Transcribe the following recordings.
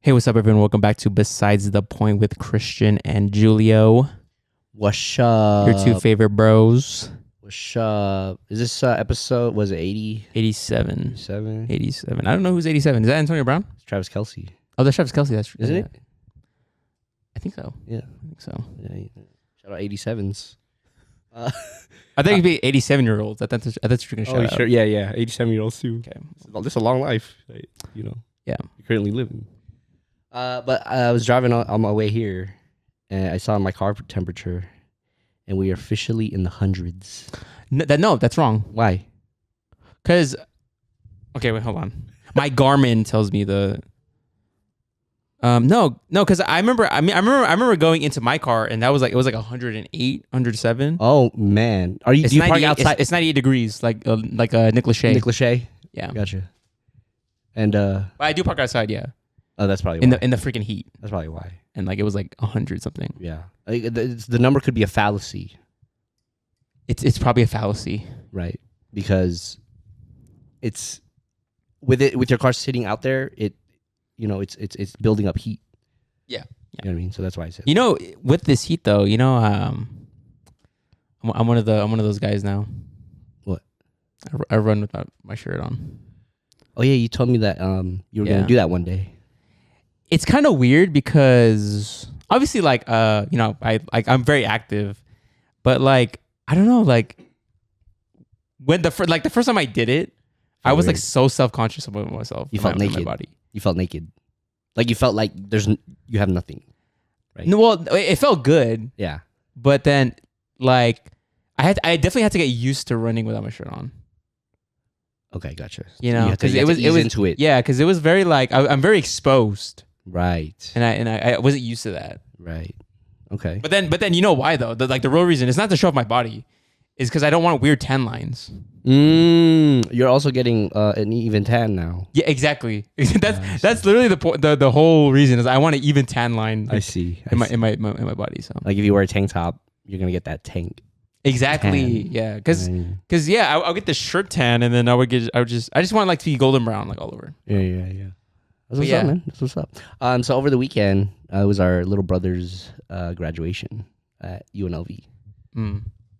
Hey, what's up, everyone? Welcome back to Besides the Point with Christian and Julio. What's up? Your two favorite bros. What's up? Is this episode, was it 80? 87. 7? 87. I don't know who's 87. Is that Antonio Brown? It's Travis Kelce. Oh, that's Travis Kelce. That's Isn't it? I think so. Yeah. I think so. Yeah. Shout out 87s. I think it'd be 87-year-olds. That's what you're going to shout out. Sure. Yeah. 87-year-olds too. Okay. This is a long life, Yeah. you're currently living. But I was driving on my way here, and I saw my car temperature, and we are officially in the hundreds. No, that's wrong. Why? Because, okay, wait, hold on. My Garmin tells me no, because I remember going into my car, and that was like, it was like 108, 107. Oh man, do you park outside? It's 98 degrees, like Nick Lachey. Nick Lachey. Yeah, Gotcha. And but I do park outside. Yeah. Oh, that's probably in why. the freaking heat. That's probably why. And like it was like 100 something. Yeah, the number could be a fallacy. It's probably a fallacy, right? Because it's with your car sitting out there, it's building up heat. Yeah. You know what I mean? So that's why I said. With this heat though, I'm one of those guys now. What? I run without my shirt on. Oh yeah, you told me that you were gonna do that one day. It's kind of weird because obviously I'm very active, but like I don't know, like when the first time I did it, I was like so self-conscious about myself. You felt naked. My body. You felt naked. Like you felt like you have nothing. Right? No, well, it felt good. Yeah. But then like I definitely had to get used to running without my shirt on. Okay, gotcha. Because it was into it. Yeah, because it was very like I'm very exposed. Right. And I wasn't used to that. Right. Okay. But then you know why though? The real reason is not to show off my body, is because I don't want weird tan lines. You're also getting an even tan now. Yeah, exactly. That's literally the point. The whole reason is I want an even tan line. I see. In my body. So like if you wear a tank top, you're gonna get that tank. Exactly. Tan. Yeah. Because I'll get the shirt tan, and then I just want like to be golden brown like all over. Yeah. That's what's up, man. That's what's up. So over the weekend, it was our little brother's graduation at UNLV.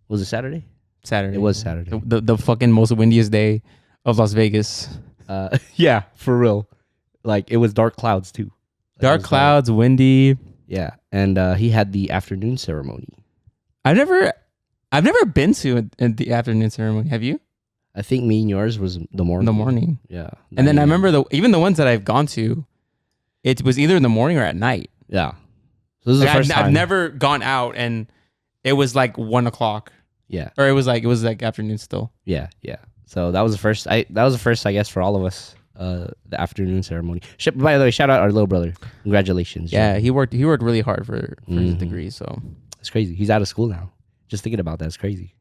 Was it Saturday? Saturday. It was Saturday. The fucking most windiest day of Las Vegas. Yeah, for real. Like it was dark clouds too. Dark clouds, windy. Yeah, and he had the afternoon ceremony. I've never been to the afternoon ceremony. Have you? I think me and yours was the morning. The morning. Yeah. And then I remember even the ones that I've gone to, it was either in the morning or at night. Yeah. So this is the first time. I've never gone out and it was like 1 o'clock. Yeah. Or it was like afternoon still. Yeah. So that was the first. That was the first, I guess, for all of us. The afternoon ceremony. By the way, shout out our little brother. Congratulations. Yeah, he worked really hard for his degree. So it's crazy. He's out of school now. Just thinking about that is crazy.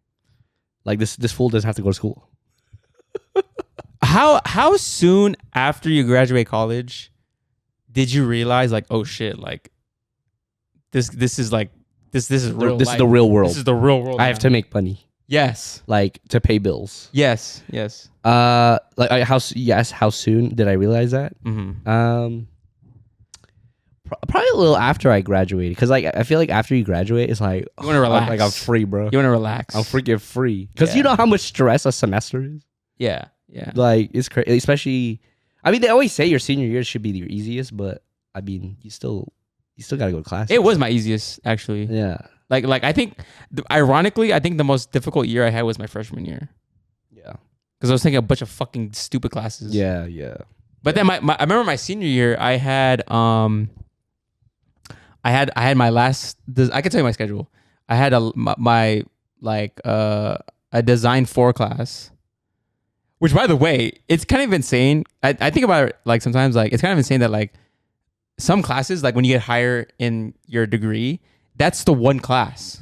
Like this fool doesn't have to go to school. How soon after you graduate college did you realize like, oh shit, like this is real This is the real world. This is the real world. I have to make money. Yes. Like to pay bills. Yes. Like how soon did I realize that? Mm-hmm. Probably a little after I graduated, because like I feel like after you graduate, it's like you want to relax. Like I'm free, bro. You want to relax. I'm freaking free, because you know how much stress a semester is. Yeah. Like it's crazy, especially. I mean, they always say your senior year should be your easiest, but I mean, you still gotta go to class. It was my easiest, actually. Yeah. Like I think, ironically, I think the most difficult year I had was my freshman year. Yeah. Because I was taking a bunch of fucking stupid classes. Yeah. But then I remember my senior year, I had my last. I can tell you my schedule. I had a design 4 class, which by the way, it's kind of insane. I think about it like sometimes like it's kind of insane that like some classes, like when you get higher in your degree, that's the one class.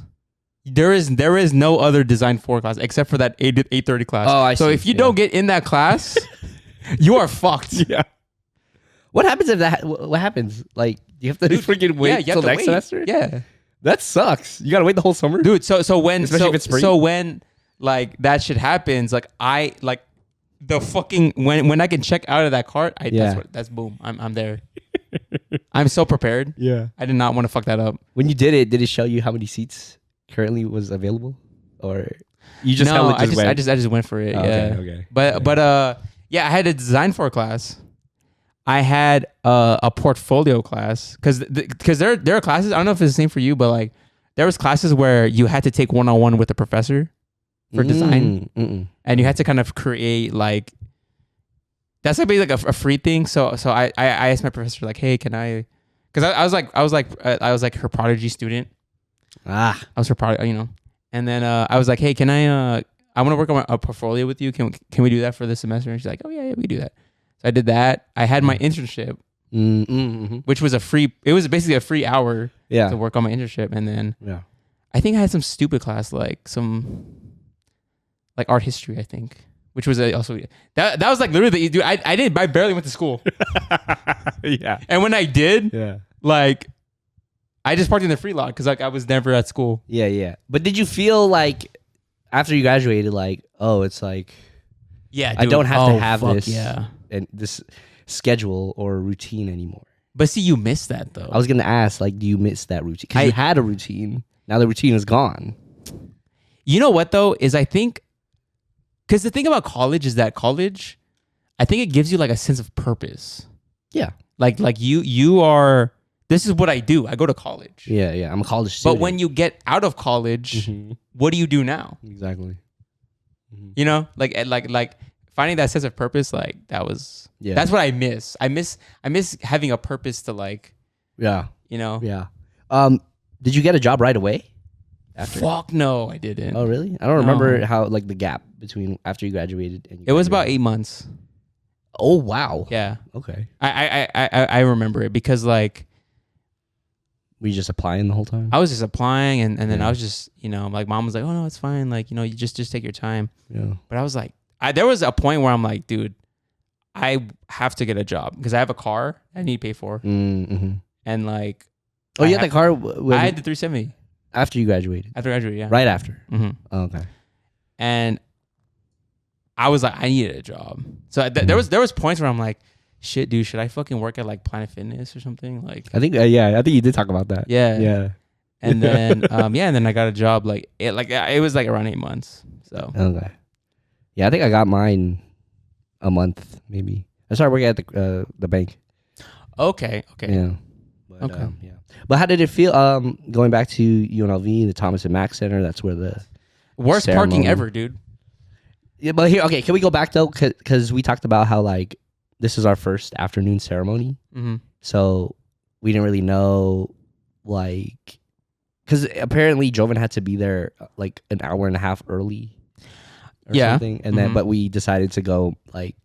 There is no other design 4 class except for that 8:30 class. Oh, I see. So if you don't get in that class, you are fucked. Yeah. What happens if that? What happens? Like you have to freaking wait till next semester? Yeah, that sucks. You gotta wait the whole summer, dude. So when especially if it's spring. So when like that shit happens, like I like the fucking when I can check out of that cart, that's boom. I'm there. I'm so prepared. Yeah. I did not want to fuck that up. When you did it show you how many seats currently was available, or you just no? I just went for it. Oh, yeah. Okay. But yeah, I had a design for class. I had a portfolio class because there are classes. I don't know if it's the same for you, but like there was classes where you had to take 1-on-1 with the professor for design, and you had to kind of create like. That's like basically like a free thing. So I asked my professor like, hey, can I? Because I was like her prodigy student. I was her prodigy, And then I was like, hey, can I want to work on a portfolio with you. Can we do that for this semester? And she's like, oh yeah, we can do that. So I did that. I had my internship, which was it was basically a free hour to work on my internship. And then I think I had some stupid class, like some like art history, I think. Which was also that was like literally dude. I barely went to school. Yeah. And when I did, like I just parked in the free lot because like I was never at school. Yeah. But did you feel like after you graduated, like, oh, it's like, yeah, dude, I don't have to have this and this schedule or routine anymore. But see, you missed that though. I was gonna ask, like, do you miss that routine? Because you had a routine. Now the routine is gone. You know what though is I think. Because the thing about college is that college, I think it gives you like a sense of purpose. Yeah. Like you are, this is what I do. I go to college. Yeah. I'm a college student. But when you get out of college, what do you do now? Exactly. Like finding that sense of purpose, like that was, that's what I miss. I miss having a purpose to like, Yeah. Yeah. Did you get a job right away? After? Fuck no, I didn't. Oh really? I don't remember how like the gap between after you graduated and it was about 8 months. Oh wow. Yeah. Okay. I remember it because like were you just applying the whole time? I was just applying and then I was just like mom was like, oh no, it's fine, like you just take your time. Yeah. But I was like, there was a point where I'm like, dude, I have to get a job because I have a car I need to pay for, and like, you had the car. I had the 370. After you graduated? After I graduated, yeah. Right after? Mm-hmm. Oh, okay. And I was like, I needed a job. So there was points where I'm like, shit, dude, should I fucking work at like Planet Fitness or something? Like, I think you did talk about that. Yeah. Yeah. And then and then I got a job it was like around 8 months. So okay. Yeah, I think I got mine a month maybe. I started working at the bank. Okay. Yeah. But, okay. Yeah. But how did it feel going back to UNLV, the Thomas and Mack Center? That's where the worst ceremony. Parking ever, dude. Yeah, but here, okay, can we go back though? Because we talked about how like this is our first afternoon ceremony, so we didn't really know like because apparently Joven had to be there like an hour and a half early, or something, and then but we decided to go like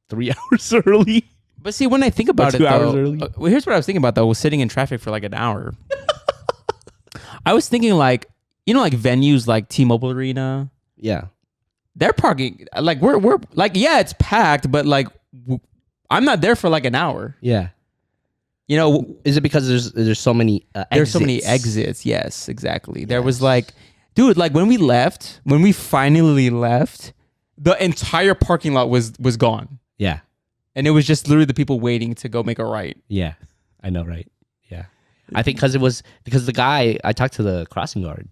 3 hours early. But see, when I think about it, 2 hours early. Well, here's what I was thinking about though: was sitting in traffic for like an hour. I was thinking like like venues like T-Mobile Arena. Yeah, they're parking like we're like it's packed, but like I'm not there for like an hour. Yeah, is it because there's so many exits? There's so many exits. Yes, exactly. There was like, dude, like when we finally left, the entire parking lot was gone. Yeah. And it was just literally the people waiting to go make a right. Yeah, I know, right? Yeah, I think because the guy I talked to the crossing guard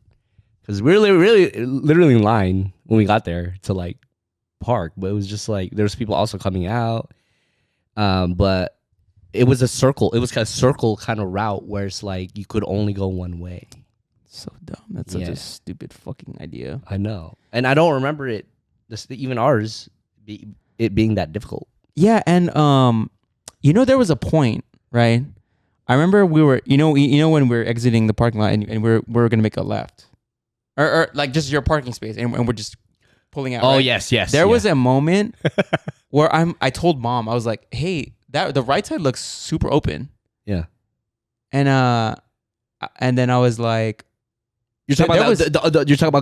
because we were literally in line when we got there to like park, but it was just like there was people also coming out, but it was a circle. It was a circle kind of route where it's like you could only go one way. So dumb. That's such a stupid fucking idea. I know, and I don't remember it. Even ours, it being that difficult. Yeah, and there was a point, right? I remember we were, when we were exiting the parking lot and we were gonna make a left, or like just your parking space, and we're just pulling out. Oh right? yes. There was a moment where I told mom, I was like, hey, that the right side looks super open. Yeah. And then I was like, you're talking about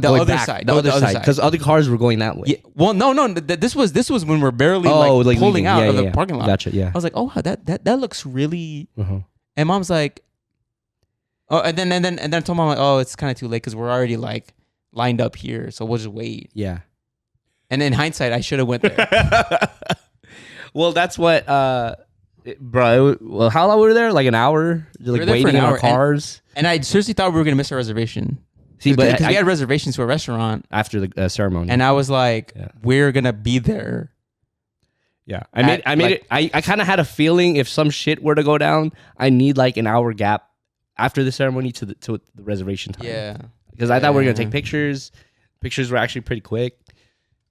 the going other back, side, the other side, because other cars were going that way. Yeah, well, no. This was when we're barely like pulling out of the parking lot. Gotcha. Yeah. I was like, oh, that looks really. And mom's like, oh, and then I told mom like, oh, it's kind of too late because we're already like lined up here, so we'll just wait. Yeah. And in hindsight, I should have went there. Well, that's what Well, how long were we there? Like an hour? Just like were there for waiting an in our hour, cars. And I seriously thought we were gonna miss our reservation. See, but because we had reservations to a restaurant after the ceremony, and I was like, we're gonna be there. Yeah, I kind of had a feeling if some shit were to go down, I need like an hour gap after the ceremony to the reservation time. Yeah, because I thought we were gonna take pictures. Pictures were actually pretty quick.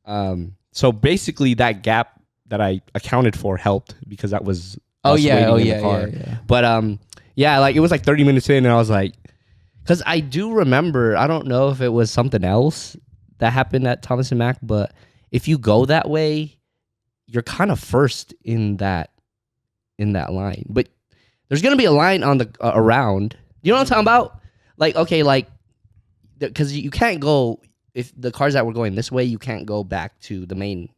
So basically, that gap that I accounted for helped because that was waiting in the car. Yeah. But like it was like 30 minutes in, and I was like, because I do remember, I don't know if it was something else that happened at Thomas and Mack, but if you go that way, you're kind of first in that line. But there's gonna be a line on the around. You know what I'm talking about? Like, okay, like because you can't go if the cars that were going this way, you can't go back to the main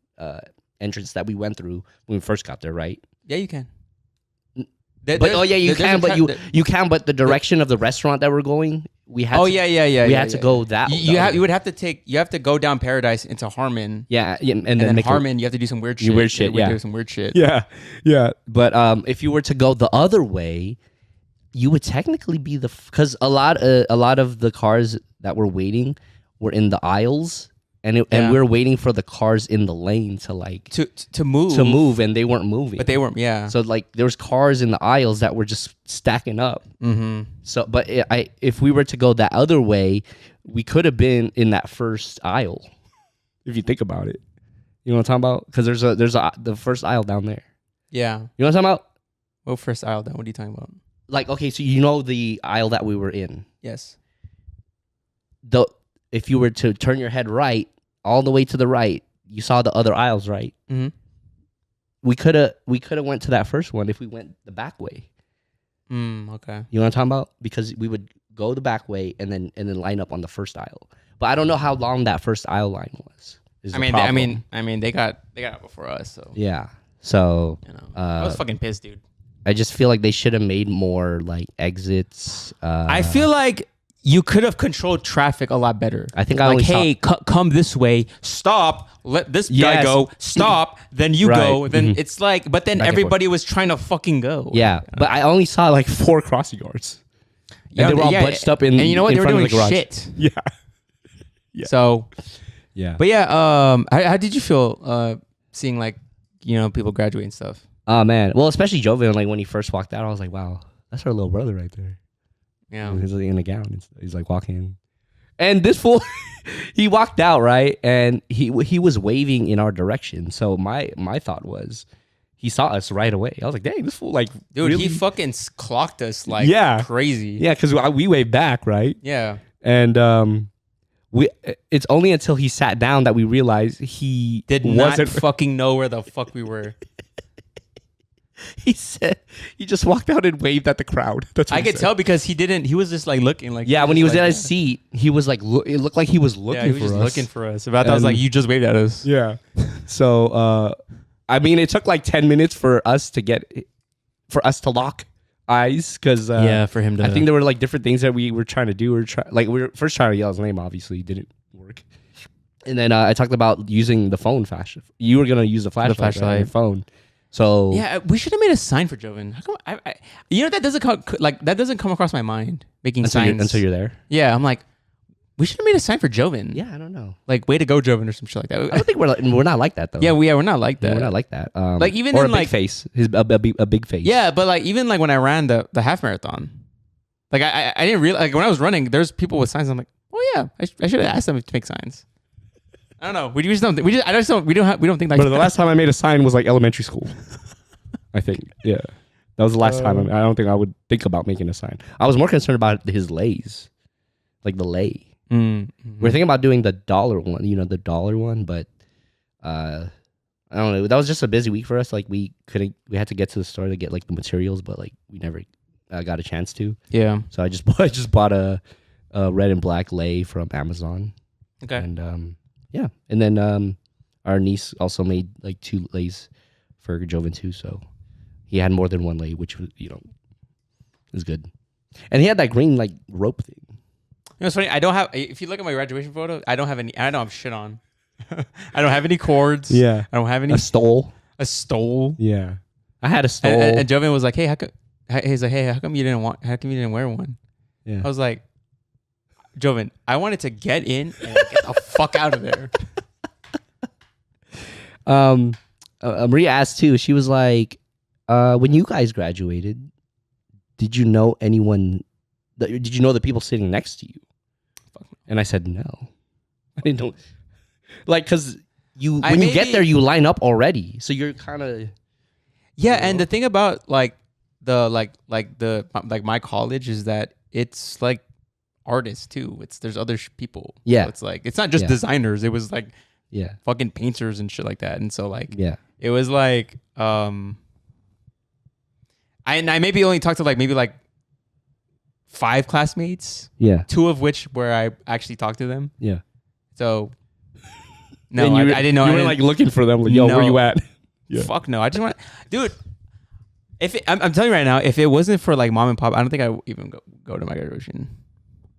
entrance that we went through when we first got there, right? Yeah, you can. You can. But the direction of the restaurant that we're going, we had. We had to go that. You would have to you have to go down Paradise into Harmon. Yeah, and then Harmon, you have to do some weird shit. Do some weird shit. Yeah. But if you were to go the other way, you would technically be because a lot of the cars that were waiting were in the aisles. And we were waiting for the cars in the lane to move, and they weren't moving. But they weren't, yeah. So like there was cars in the aisles that were just stacking up. Mm-hmm. So, but if we were to go that other way, we could have been in that first aisle. If you think about it, you know what I'm talking about? Because there's the first aisle down there. Yeah. You know what I'm talking about? What first aisle down? What are you talking about? Like, okay, so you know the aisle that we were in. Yes. If you were to turn your head right. All the way to the right, you saw the other aisles, right? Mm-hmm. We could have went to that first one if we went the back way. Okay. You know what I'm talking about? Because we would go the back way and then line up on the first aisle. But I don't know how long that first aisle line was. I mean, they got out before us, so yeah. So I was fucking pissed, dude. I just feel like they should have made more like exits. I feel like. You could have controlled traffic a lot better. I think come this way, stop, let this guy go, stop, then you go. Then it's like, but then everybody was trying to fucking go. Yeah, but I only saw like 4 crossing guards. And they were all bunched up in. And you know what? They were doing the shit. Yeah. So. Yeah. But yeah, how did you feel seeing like people graduate and stuff? Oh man, well especially Jovan, like when he first walked out, I was like, wow, that's our little brother right there. Yeah, he's like in a gown. He's like walking, and this fool, he walked out right, and he was waving in our direction. So my thought was, he saw us right away. I was like, dang, this fool like, dude, really? He fucking clocked us like crazy. Yeah, because we waved back, right? Yeah, and it's only until he sat down that we realized he wasn't fucking know where the fuck we were. He said he just walked out and waved at the crowd. That's what I could tell because he didn't. He was just like looking like. Yeah, when he was in his seat, he was like, it looked like he was looking for us. Yeah, he was just looking for us. But I was like, you just waved at us. Yeah. So, I mean, it took like 10 minutes for us to lock eyes because for him to. I think there were like different things that we were trying to do. We were first trying to yell his name. Obviously, didn't work. And then I talked about using the phone flash. You were gonna use the flashlight on your phone. So yeah, we should have made a sign for Jovan. How come that doesn't come across my mind making signs until you're there. Yeah, I'm like, we should have made a sign for Jovan. Yeah, I don't know, like way to go, Jovan, or some shit like that. I don't think we're not like that though. Yeah, we're not like that. We're not like that. Like even or in a big face, a big face. Yeah, but like even like when I ran the half marathon, like I didn't realize like when I was running, there's people with signs. I'm like, oh yeah, I should have asked them to make signs. I don't know. We just don't. We don't think like. But the last time I made a sign was like elementary school. I think, yeah, that was the last time. I don't think I would think about making a sign. I was more concerned about his lays, like the lay. Mm-hmm. We're thinking about doing the dollar one, but I don't know. That was just a busy week for us. Like we had to get to the store to get like the materials, but like we never got a chance to. Yeah. So I just bought a red and black lay from Amazon. Okay. And yeah, and then our niece also made like 2 lays for Jovan too. So he had more than 1 lay, which was is good. And he had that green like rope thing. It's funny. I don't have. If you look at my graduation photo, I don't have any. I don't have shit on. I don't have any cords. Yeah. I don't have any. A stole. A stole. Yeah. I had a stole. And Joven was like, hey, he's like, hey, how come you didn't wear one? Yeah. I was like, Joven, I wanted to get in and get the fuck out of there. Maria asked too. She was like, when you guys graduated, did you know anyone? Did you know the people sitting next to you? And I said no. I didn't know. Like, because when you get there, you line up already, so you're kind of. Yeah, and the thing about my college is that it's like artists too. There's other people. Yeah, so it's like it's not just designers. It was like fucking painters and shit like that. And so like it was like I maybe only talked to maybe 5 classmates. Yeah, 2 of which where I actually talked to them. Yeah, so no, I didn't know. You were like looking for them. Like, yo, where you at? Yeah. Fuck no. I just want, dude. I'm telling you right now, if it wasn't for like mom and pop, I don't think I would even go to my graduation.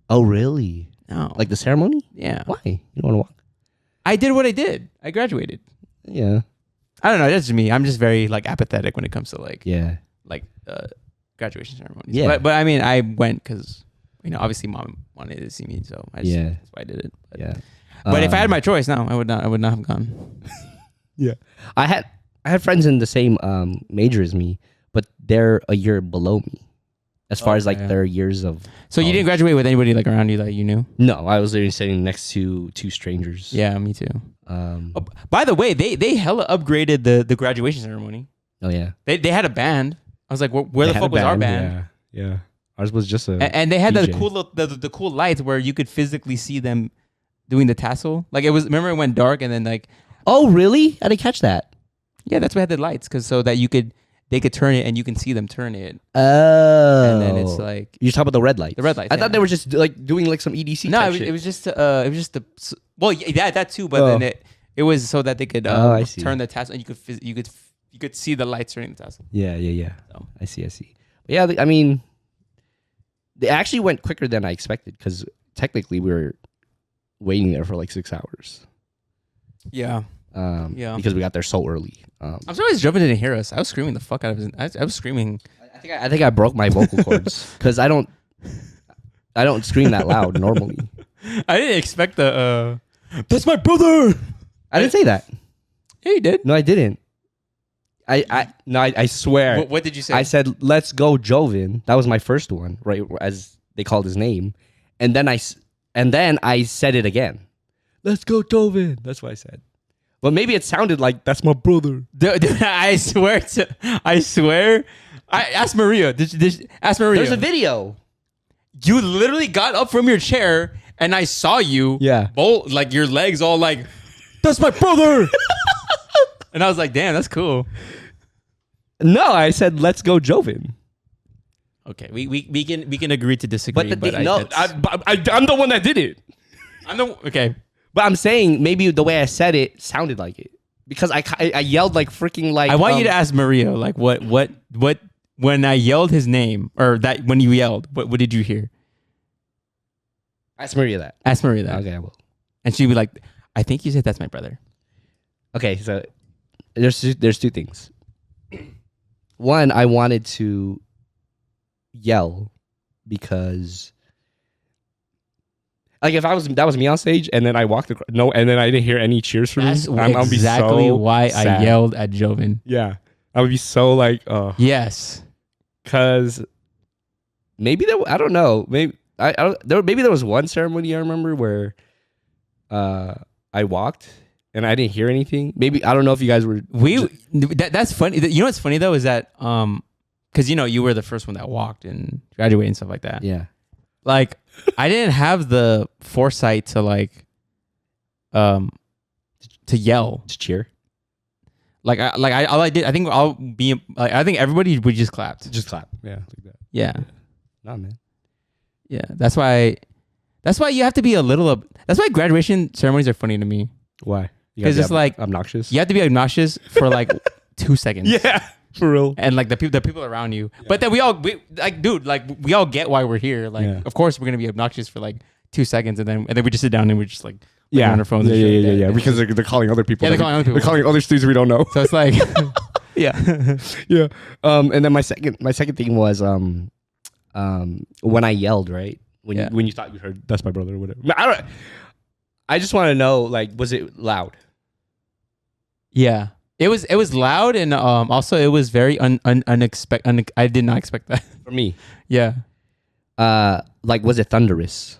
Oh really? No. Like the ceremony? Yeah. Why? You don't want to walk? I did what I did. I graduated. Yeah. I don't know. That's just me. I'm just very apathetic when it comes to graduation ceremonies. Yeah. But I mean, I went because obviously mom wanted to see me, so that's why I did it. But if I had my choice, no, I would not have gone. Yeah. I had friends in the same major as me, but they're a year below me as far as their years of. So you didn't graduate with anybody around you that you knew? No, I was literally sitting next to 2 strangers. Yeah, me too. By the way, they hella upgraded the graduation ceremony. Oh yeah. They had a band. I was like, where the fuck was our band? Yeah. Ours was just and they had DJ. the cool lights where you could physically see them doing the tassel. Like it was. Remember it went dark and then like. Oh really? I didn't catch that. Yeah, that's why I had the lights so that they could turn it and you can see them turn it. Oh. And then it's like you're talking about the red lights. The red lights. I thought they were just doing some EDC. No, type it shit. was just that too. But then it was so that they could turn the tassel and you could see the lights turning the tassel. Yeah. So. I see. But yeah, I mean, they actually went quicker than I expected because technically we were waiting there for 6 hours. Yeah. Because we got there so early. I'm surprised Joven didn't hear us. I was screaming the fuck out of his. I was screaming. I think I broke my vocal cords because I don't scream that loud normally. I didn't expect the. That's my brother. I didn't say that. Yeah, you did. No, I didn't. I swear. What did you say? I said, "Let's go, Joven." That was my first one, right? As they called his name, and then I said it again. Let's go, Joven. That's what I said. But maybe it sounded like that's my brother. Dude, I swear. I asked Maria. Ask Maria. There's a video. You literally got up from your chair, and I saw you. Yeah. Both your legs all that's my brother. And I was like, damn, that's cool. No, I said let's go, Joven. Okay, we can agree to disagree. I'm the one that did it. Okay. But I'm saying maybe the way I said it sounded like it because I yelled freaking I want you to ask Maria what when I yelled his name or that when you yelled what did you hear? Ask Maria that. Okay, I will. And she'd be like, I think you said that's my brother. Okay, so there's 2 things. One, I wanted to yell because. If that was me on stage, and then I walked across, and then I didn't hear any cheers from me. That's exactly why sad. I yelled at Joven. Yeah, I would be so yes, because maybe I don't know. Maybe maybe there was one ceremony I remember where I walked and I didn't hear anything. Maybe I don't know if you guys were. That's funny. You know what's funny though is that because you were the first one that walked and graduated and stuff like that. Yeah. I didn't have the foresight to to yell, to cheer. All I did, I think I think everybody would just clapped. Just clap. Yeah. Like that. Yeah. Nah, man. Yeah. That's why you have to be a little, that's why graduation ceremonies are funny to me. Why? Because it's obnoxious. You have to be obnoxious for 2 seconds. Yeah. For real. And the people around you. Yeah. But then we all get why we're here. Of course we're gonna be obnoxious for 2 seconds and then we just sit down and we're just on our phones. Yeah. Because they're calling other people. Yeah, they're calling other people. They're calling other students we don't know. So it's Yeah. Yeah. And then my second thing was when I yelled, right? When you thought you heard that's my brother or whatever. I just want to know, like, was it loud? Yeah. It was loud, and also it was very unexpected. I did not expect that. For me. Yeah. Like, was it thunderous?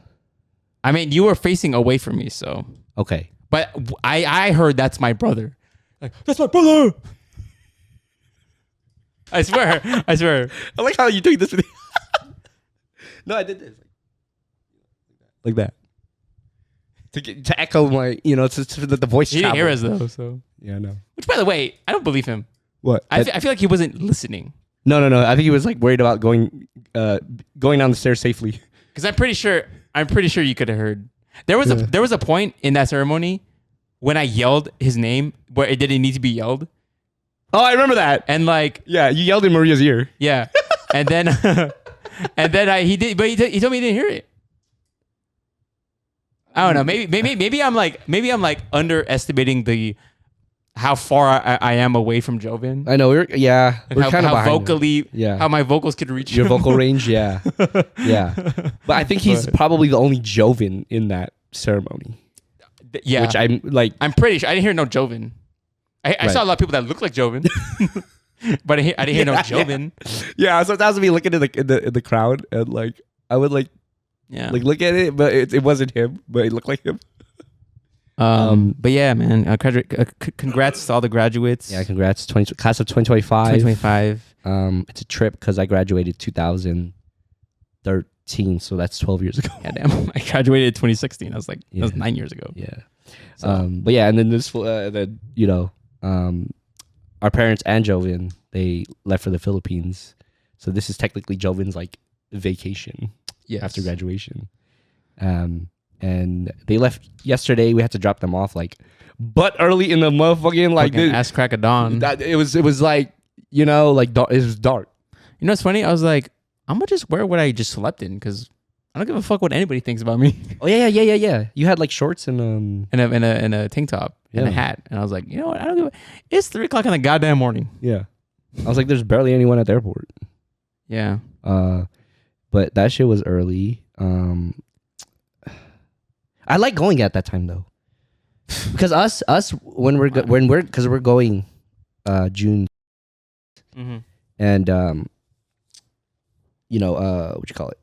I mean, you were facing away from me, so. Okay. But I heard that's my brother. Like, that's my brother. I swear. I like how you doing this with No, I did this. Like that. To echo my, to the voice. He didn't hear us though, so. Yeah, I know. Which, by the way, I don't believe him. What? I feel like he wasn't listening. No. I think he was like worried about going down the stairs safely. Because I'm pretty sure you could have heard. There was a point in that ceremony when I yelled his name where it didn't need to be yelled. Oh, I remember that. And like, yeah, you yelled in Maria's ear. Yeah, and then he did, but he told me he didn't hear it. I don't know. Maybe I'm like underestimating how far I am away from Joven. I know we're kind of how vocally how my vocals could reach your him. vocal range. Yeah. But I think he's probably the only Joven in that ceremony. Yeah, which I'm pretty sure I didn't hear no Joven. I saw a lot of people that look like Joven, but I didn't hear no Joven. Yeah, so that was me looking in the crowd, and like I would like look at it, but it wasn't him, but it looked like him. But yeah, man, congrats to all the graduates. Yeah, congrats, class of 2025. 2025. It's a trip because I graduated 2013, so that's 12 years ago. Yeah, damn. I graduated in 2016. I was like, that was 9 years ago. Yeah. But yeah, and then our parents and Joven, they left for the Philippines, so this is technically Joven's like vacation after graduation. And they left yesterday. We had to drop them off but early in the motherfucking ass crack of dawn. It was like it was dark. You know what's funny? I was like, I'm gonna just wear what I just slept in because I don't give a fuck what anybody thinks about me. Oh yeah. You had like shorts and a tank top and a hat, and I was like, you know what? I don't give a. It's 3:00 in the goddamn morning. Yeah. I was like, there's barely anyone at the airport. Yeah. But that shit was early. I like going at that time though, because us when we're going June, and what you call it?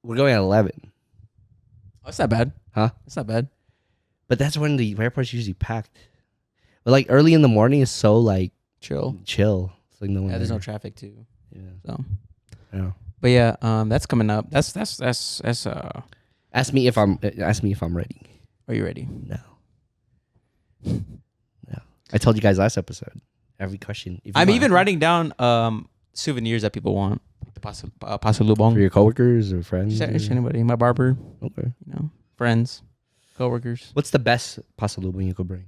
We're going at 11. Oh, that's not bad, huh? That's not bad. But that's when the airport's usually packed. But like early in the morning is so like chill. It's like no one. Yeah, there's no traffic too. Yeah. So. Yeah. But yeah, that's coming up. That's. Ask me if I'm ready. Are you ready? No. I told you guys last episode. Every question. I'm even writing down souvenirs that people want. Pasalubong. For your coworkers or friends? Anybody. My barber. Okay. Friends, coworkers. What's the best pasalubong you could bring?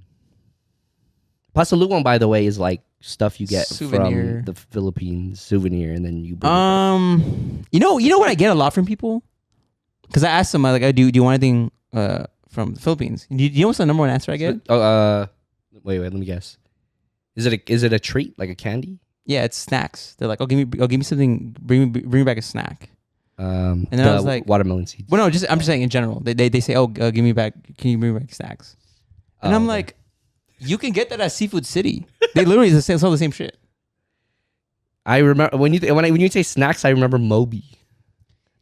Pasalubong, by the way, is like stuff you get souvenir. From the Philippines, souvenir, and then you bring you know what I get a lot from people? Because I asked them, like, do you want anything from the Philippines? Do you know what's the number one answer I get? Wait, let me guess. Is it a treat, like a candy? Yeah, it's snacks. They're like, give me something. Bring me back a snack. And then I was like, watermelon seeds. Well, no, I'm just saying in general. They say, give me back. Can you bring me back snacks? And I'm like, you can get that at Seafood City. They literally sell the same shit. I remember when you say snacks, I remember Moby.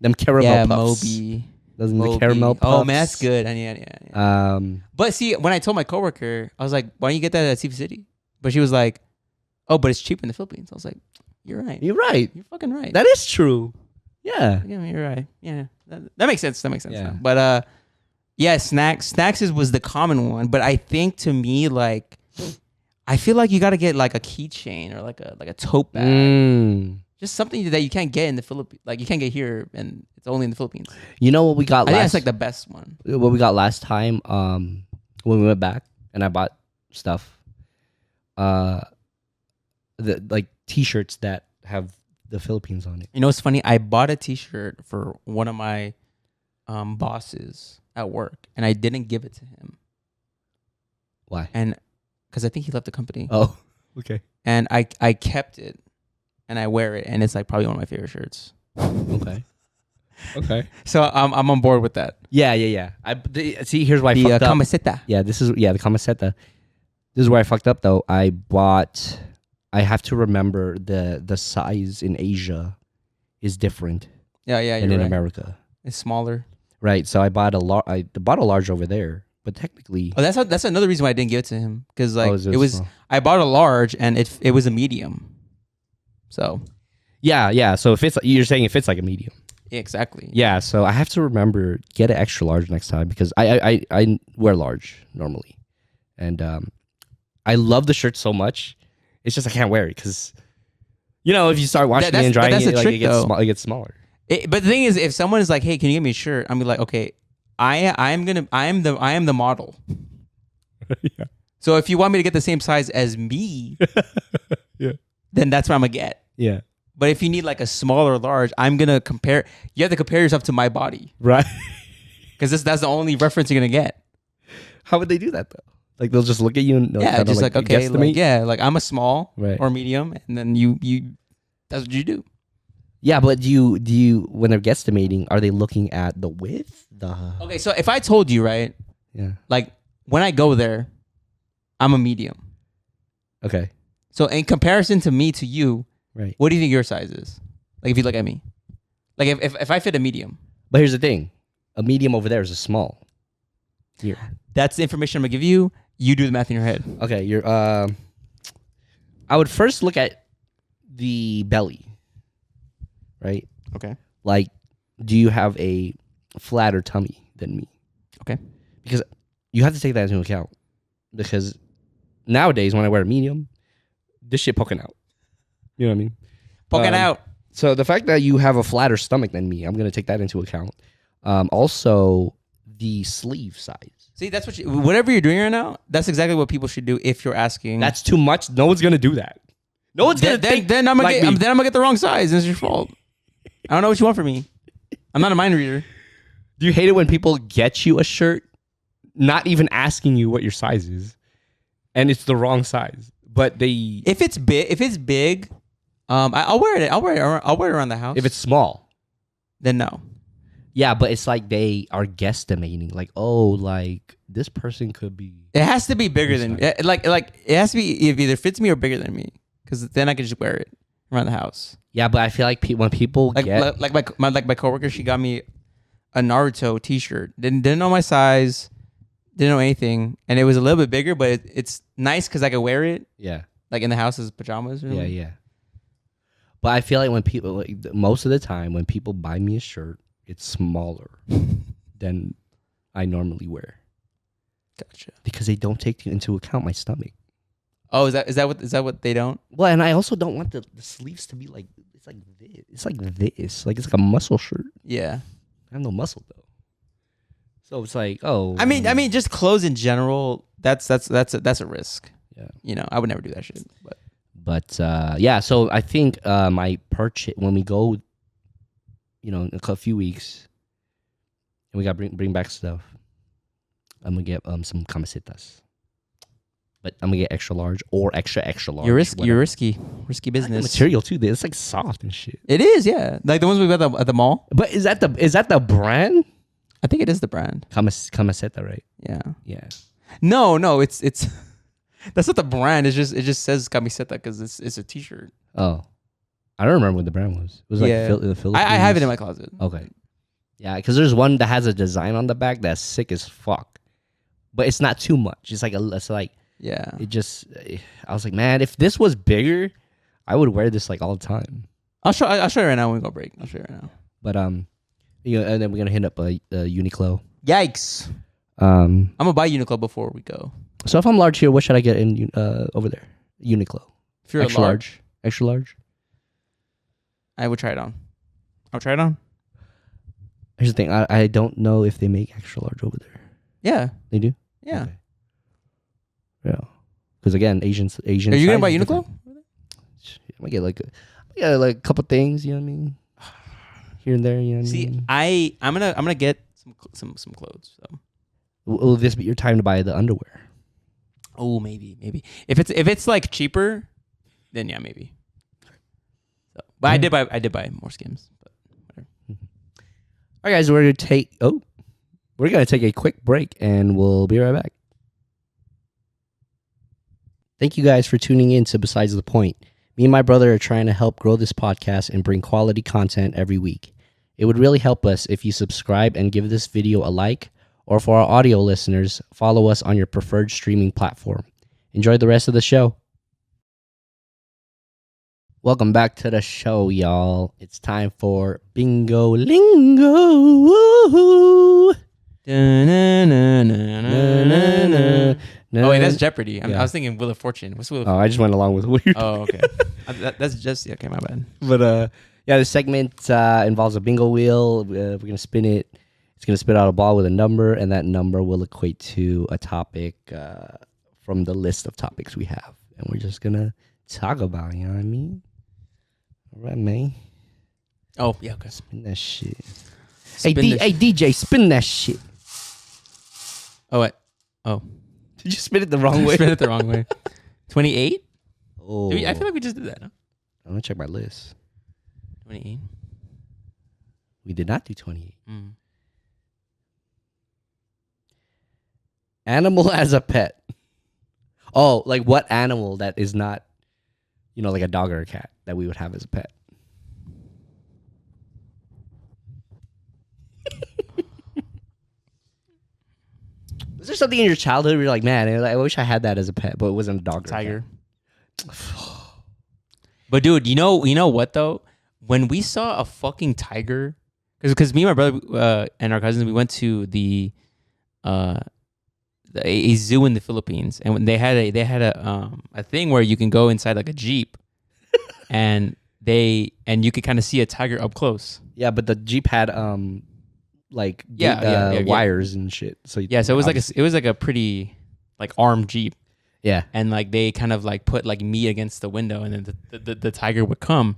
Them caramel puffs. Moby. Those Moby. The caramel puffs. Oh man, that's good. Yeah. But see, when I told my coworker, I was like, why don't you get that at Seafood City? But she was like, oh, but it's cheap in the Philippines. I was like, you're right. You're right. You're fucking right. That is true. Yeah. You're right. Yeah. That makes sense. Yeah. Now. But yeah, snacks was the common one. But I think to me, like, I feel like you got to get like a keychain or like a tote bag. Just something that you can't get in the Philippines. Like you can't get here, and it's only in the Philippines. You know what we got? I think that's like the best one. What we got last time, when we went back, and I bought stuff. The like T-shirts that have the Philippines on it. You know, it's funny. I bought a T-shirt for one of my bosses at work, and I didn't give it to him. Why? And because I think he left the company. Oh, okay. And I kept it, and I wear it, and it's like probably one of my favorite shirts. Okay. Okay. So I'm on board with that. Yeah. See, here's why I fucked up. Camiseta. Yeah, the camiseta. This is where I fucked up though. I have to remember the size in Asia is different Yeah, than you're in right. America. It's smaller. Right. So I bought I bought a large over there, but technically, Oh, that's another reason why I didn't give it to him, because like it it was small. I bought a large and it was a medium. So yeah. So you're saying it fits like a medium. yeah, exactly. Yeah. So I have to remember get an extra large next time because I wear large normally, and I love the shirt so much. It's just I can't wear it because, if you start washing it and drying it, like, it gets smaller. But the thing is, if someone is like, "Hey, can you give me a shirt?" I'm be like, "Okay, I am the model." Yeah. So if you want me to get the same size as me, Yeah. then that's what I'm gonna get. Yeah. But if you need like a smaller large, I'm gonna compare. You have to compare yourself to my body, Right. because that's the only reference you're gonna get. How would they do that though? Like they'll just look at you and Just like okay, like I'm a small Right. or medium, and then you that's what you do. Yeah, but do you when they're guesstimating, are they looking at the width? Okay, so if I told you, right, Yeah. like when I go there, I'm a medium. Okay. So in comparison to me to you, Right. what do you think your size is? Like if you look at me, like if I fit a medium, But here's the thing, a medium over there is a small. Here. that's the information I'm gonna give you. You do the math in your head. Okay, I would first look at the belly. Right? Okay. Like, do you have a flatter tummy than me? Okay. Because you have to take that into account. Because nowadays, when I wear a medium, this shit poking out. You know what I mean? Poking out. So the fact that you have a flatter stomach than me, I'm going to take that into account. Also, the sleeve size. See, that's whatever you're doing right now, that's exactly what people should do if you're asking. That's too much. No one's going to do that. No one's going to think then I'm like me. gonna get the wrong size, and it's your fault. I don't know what you want from me. I'm not a mind reader. Do you hate it when people get you a shirt, not even asking you what your size is, and it's the wrong size? But if it's big, I'll wear it. I'll wear it around the house. If it's small, then no. Yeah, but it's like they are guesstimating, like, oh, like this person could be. It has to be bigger than like it has to be if either fits me or bigger than me, because then I can just wear it around the house. Yeah, but I feel like when people like my coworker, she got me a Naruto T-shirt. Didn't know my size, didn't know anything, and it was a little bit bigger, but it's nice because I could wear it. Yeah, like in the house as pajamas. Really. Yeah. But I feel like when people, most of the time, when people buy me a shirt, it's smaller than I normally wear. Gotcha. Because they don't take into account my stomach. Oh, is that what they don't? Well, and I also don't want the sleeves to be like it's like this. It's like this. Like it's like a muscle shirt. Yeah. I have no muscle though. So it's like, oh. I mean, just clothes in general. That's a risk. Yeah. I would never do that shit. But yeah. So I think my purchase when we go, in a few weeks, and we got to bring back stuff. I'm gonna get some camisetas. But I'm gonna get extra large or extra large. You're risky business. I like the material too. It's like soft and shit. It is, yeah. Like the ones we got at the mall. But is that the brand? I think it is the brand. Camiseta, right? Yeah. Yeah. No, it's that's not the brand. It just says camiseta because it's a T-shirt. Oh, I don't remember what the brand was. It was like the Philippines. I have it in my closet. Okay. Yeah, because there's one that has a design on the back that's sick as fuck, but it's not too much. It's like. Yeah. It just, I was like, man, if this was bigger, I would wear this like all the time. I'll show you right now when we go break. I'll show you right now. But and then we're gonna hit up Uniqlo. Yikes! I'm gonna buy Uniqlo before we go. So if I'm large here, what should I get in over there? Uniqlo. If you're extra large, I would try it on. I'll try it on. Here's the thing: I don't know if they make extra large over there. Yeah, they do. Yeah. Okay. Yeah, because again, Asian. Are you gonna buy Uniqlo? I might get like a couple things. You know what I mean? Here and there. You know what I mean? I'm gonna get some clothes. So. Will this be your time to buy the underwear? Oh, maybe. If it's like cheaper, then yeah, maybe. So, but I did buy more Skims. But whatever. All right, guys, we're gonna take a quick break, and we'll be right back. Thank you guys for tuning in to Besides the Point. Me and my brother are trying to help grow this podcast and bring quality content every week. It would really help us if you subscribe and give this video a like, or for our audio listeners, follow us on your preferred streaming platform. Enjoy the rest of the show. Welcome back to the show, y'all. It's time for Bingo Lingo. Woo-hoo. Oh wait, that's Jeopardy. I Yeah. was thinking Wheel of Fortune. What's Wheel of Oh, I just went along with weird. Oh, okay. That's just okay. My bad. But yeah, this segment involves a bingo wheel. We're gonna spin it. It's gonna spit out a ball with a number, and that number will equate to a topic from the list of topics we have, and we're just gonna talk about it. You know what I mean? All right, man. Oh yeah, okay. Spin that shit. Spin Hey DJ, spin that shit. Oh what? Oh, Did you spin it the wrong way? Spin it the wrong way. 28. Oh, I feel like we just did that. Huh? I'm gonna check my list. 28. We did not do 28. Mm. Animal as a pet. Oh, like what animal that is not, like a dog or a cat that we would have as a pet? Was there something in your childhood where you're like, man, I wish I had that as a pet, but it wasn't a dog or Tiger. a cat? But dude, you know what though? When we saw a fucking tiger, because me and my brother and our cousins, we went to a zoo in the Philippines, and when they had a thing where you can go inside like a Jeep, and you could kind of see a tiger up close. Yeah, but the Jeep had wires and shit. So it was like a pretty like armed Jeep. Yeah, and like they kind of like put like meat against the window, and then the tiger would come.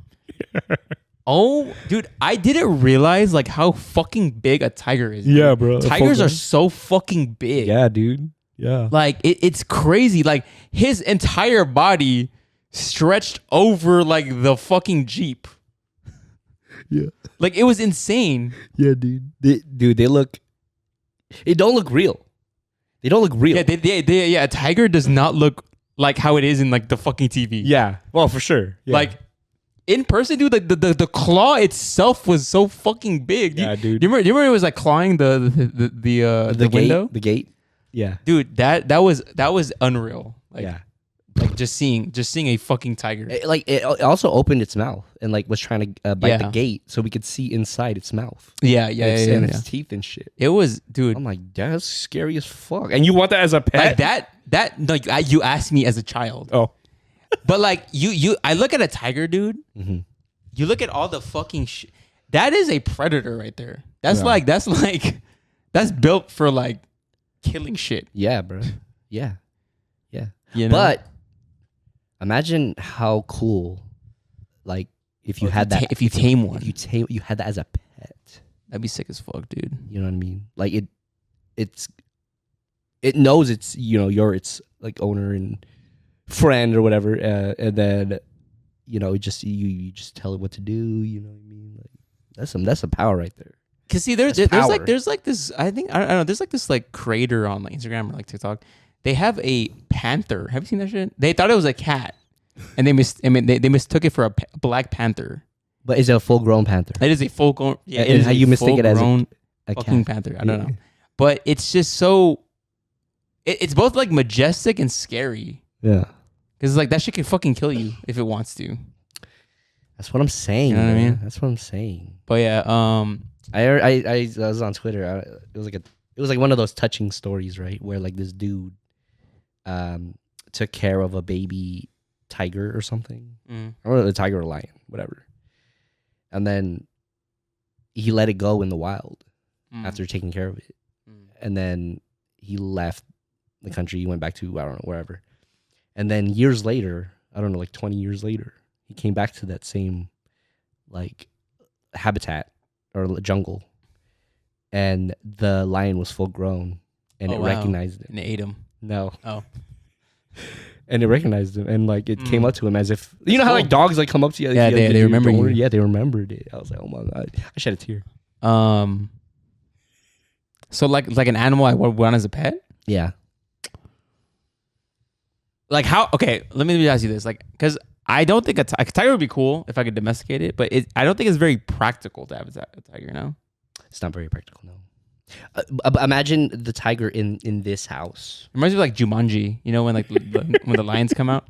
Oh, dude, I didn't realize like how fucking big a tiger is. Dude. Yeah, bro. Tigers are so fucking big. Yeah, dude. Yeah. Like it's crazy. Like his entire body stretched over like the fucking Jeep. Yeah. Like it was insane. Yeah, dude. They look. It don't look real. They don't look real. Yeah, a tiger does not look like how it is in like the fucking TV. Yeah. Well, for sure. Yeah. Like in person, dude, like the claw itself was so fucking big. Yeah, dude. Do you remember it was like clawing the the window? The gate. Yeah. Dude, that was unreal. Like, yeah. Like just seeing a fucking tiger. It also opened its mouth and like was trying to bite the gate so we could see inside its mouth. Yeah, and its teeth and shit. It was, dude. I'm like, that's scary as fuck. And you want that as a pet? Like you asked me as a child. Oh. But like I look at a tiger, dude. Mm-hmm. You look at all the fucking shit. That is a predator right there. That's built for like killing shit. Yeah, bro. Yeah. Yeah. You know? But imagine how cool, like, if you had that. If you tame one. If you had that as a pet. That'd be sick as fuck, dude. You know what I mean? Like it knows it's you're its like owner and friend or whatever, and then you just tell it what to do. You know what I mean? Like that's some power right there. Cause see, there's like this. I don't know. There's like this like creator on like Instagram or like TikTok. They have a panther. Have you seen that shit? They thought it was a cat, and they mistook it for a black panther. But is it a full-grown panther? It is a full-grown. Yeah, it is how you mistake it as a fucking cat. panther. I don't know, but it's just so. It's both like majestic and scary. Yeah, because like that shit can fucking kill you if it wants to. That's what I'm saying. You know what I mean? That's what I'm saying. But yeah, I was on Twitter. It was like one of those touching stories, right? Where like this dude took care of a baby tiger or something. Or a tiger or a lion, whatever. And then he let it go in the wild after taking care of it. And then he left the country. He went back to, I don't know, wherever. And then years later, I don't know, like 20 years later, he came back to that same like habitat or jungle. And the lion was full grown and it recognized it. And it ate him. No. Oh. And it recognized him, and like it came up to him as if how like dogs like come up to you. Yeah, they remember you. Yeah, they remembered it. I was like, oh my god, I shed a tear. So like an animal I would want as a pet. Yeah. Like how? Okay, let me ask you this. Like, because I don't think a tiger would be cool if I could domesticate it, but I don't think it's very practical to have a tiger. No, it's not very practical. No. Imagine the tiger in this house. It reminds me of like Jumanji. You know when like when the lions come out.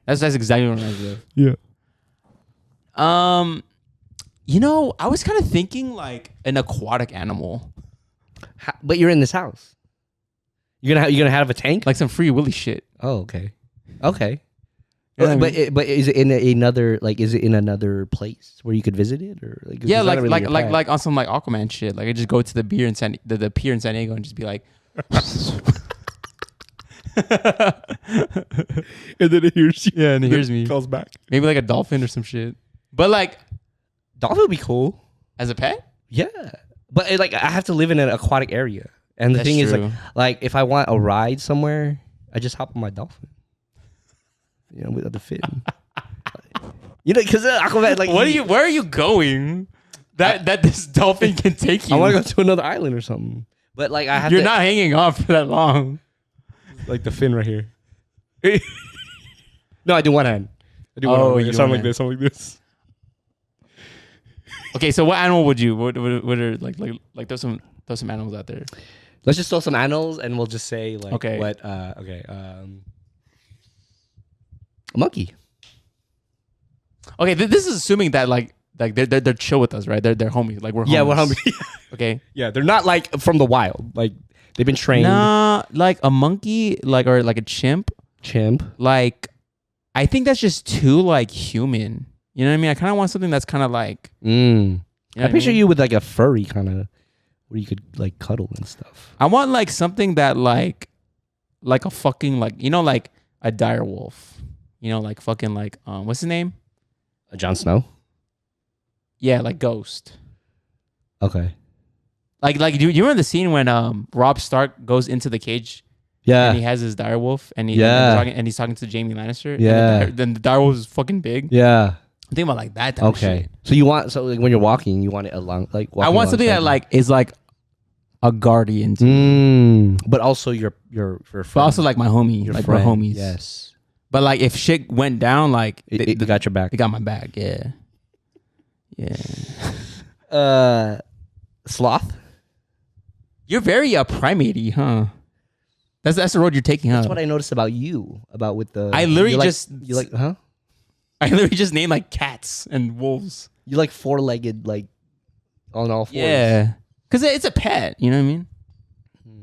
That's exactly what it reminds me of. Yeah. I was kind of thinking like an aquatic animal. But you're in this house. You're gonna have a tank, like some Free Willy shit. Oh, okay. Okay. You know what I But is it in another place where you could visit it, or like yeah, like on some like Aquaman shit. Like I just go to the pier in San Diego and just be like, and then it hears you. Yeah, and it hears me. Calls back. Maybe like a dolphin or some shit. But like, dolphin would be cool as a pet. Yeah, but I have to live in an aquatic area, and the thing is like if I want a ride somewhere, I just hop on my dolphin. Without the fin. Because Aquaman, like, where are you going? That this dolphin can take you. I want to go to another island or something. But like, You're not hanging off for that long. Like the fin right here. No, I do one hand. I do one hand. Something like this. Okay, so what animal would you? What are like? There's some animals out there. Let's just throw some animals, and we'll just say like what? A monkey. Okay, this is assuming that like they're chill with us, right? They're homies. Like we're homies. Yeah, we're homies. Okay. Yeah, they're not like from the wild. Like they've been trained. Nah, like a monkey, or like a chimp. Chimp. Like, I think that's just too like human. You know what I mean? I kind of want something that's kind of like. I picture you with like a furry kind of, where you could like cuddle and stuff. I want like something that like a fucking like like a dire wolf. Like fucking like what's his name? Jon Snow. Yeah, like Ghost. Okay. Like do you remember the scene when Robb Stark goes into the cage? Yeah. And he has his dire wolf, and he's talking to Jaime Lannister. Yeah. And then the dire wolf is fucking big. Yeah. I'm thinking about like that type of shit. So you want like when you're walking, you want it along like. I want something that like is like a guardian. But also your friend. But also like my homie, like we're homies. Yes. But like if shit went down, like they got your back. They got my back. Yeah. Yeah. Sloth. You're very primate-y, huh? That's the road you're taking, huh? That's what I noticed about you. About with the. I literally I literally just named like cats and wolves. You like four-legged, like on all fours. Yeah, because it's a pet. You know what I mean?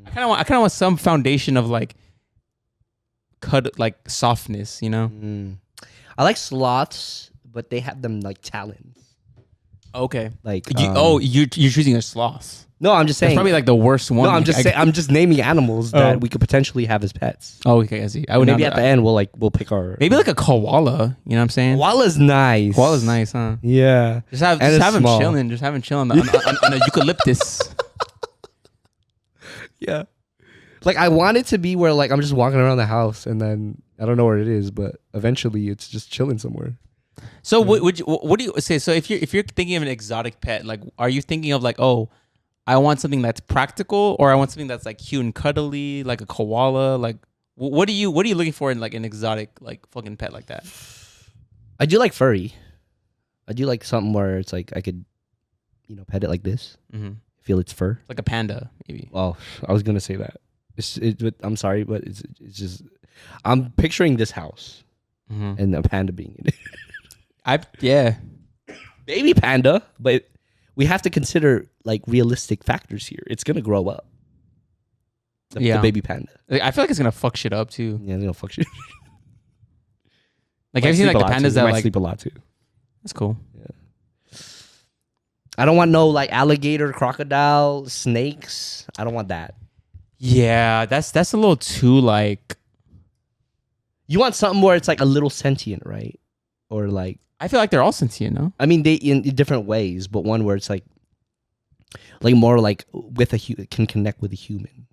I kind of want some foundation of like softness. I like sloths, but they have them like talons. Okay. Like you're choosing a sloth. No, I'm just saying. It's probably like the worst one. No, I'm just saying. I'm just naming animals that we could potentially have as pets. Oh, okay, I see. Maybe at the end we'll pick our. Maybe like a koala. You know what I'm saying? Koala's nice. Koala's nice, huh? Yeah. Just have him chilling. Just have him chilling on a eucalyptus. Yeah. Like I want it to be where like I'm just walking around the house and then I don't know where it is, but eventually it's just chilling somewhere. So what do you say? So if you're thinking of an exotic pet, like are you thinking of like, oh, I want something that's practical, or I want something that's like cute and cuddly, like a koala? Like what are you looking for in like an exotic like fucking pet like that? I do like furry. I do like something where it's like I could, pet it like this. Mm-hmm. Feel its fur, like a panda, maybe. Oh, I was gonna say that. I'm sorry, but it's just I'm picturing this house and a panda being in it. Baby panda, but we have to consider like realistic factors here. It's gonna grow up. The baby panda. I feel like it's gonna fuck shit up too. Yeah, it's gonna fuck shit. Like have you seen like the pandas that like sleep a lot too? That's cool. Yeah. I don't want no like alligator, crocodile, snakes. I don't want that. Yeah, that's a little too like. You want something where it's like a little sentient, right? Or like. I feel like they're all sentient, no? I mean, they in different ways, but one where it's like more like with can connect with a human.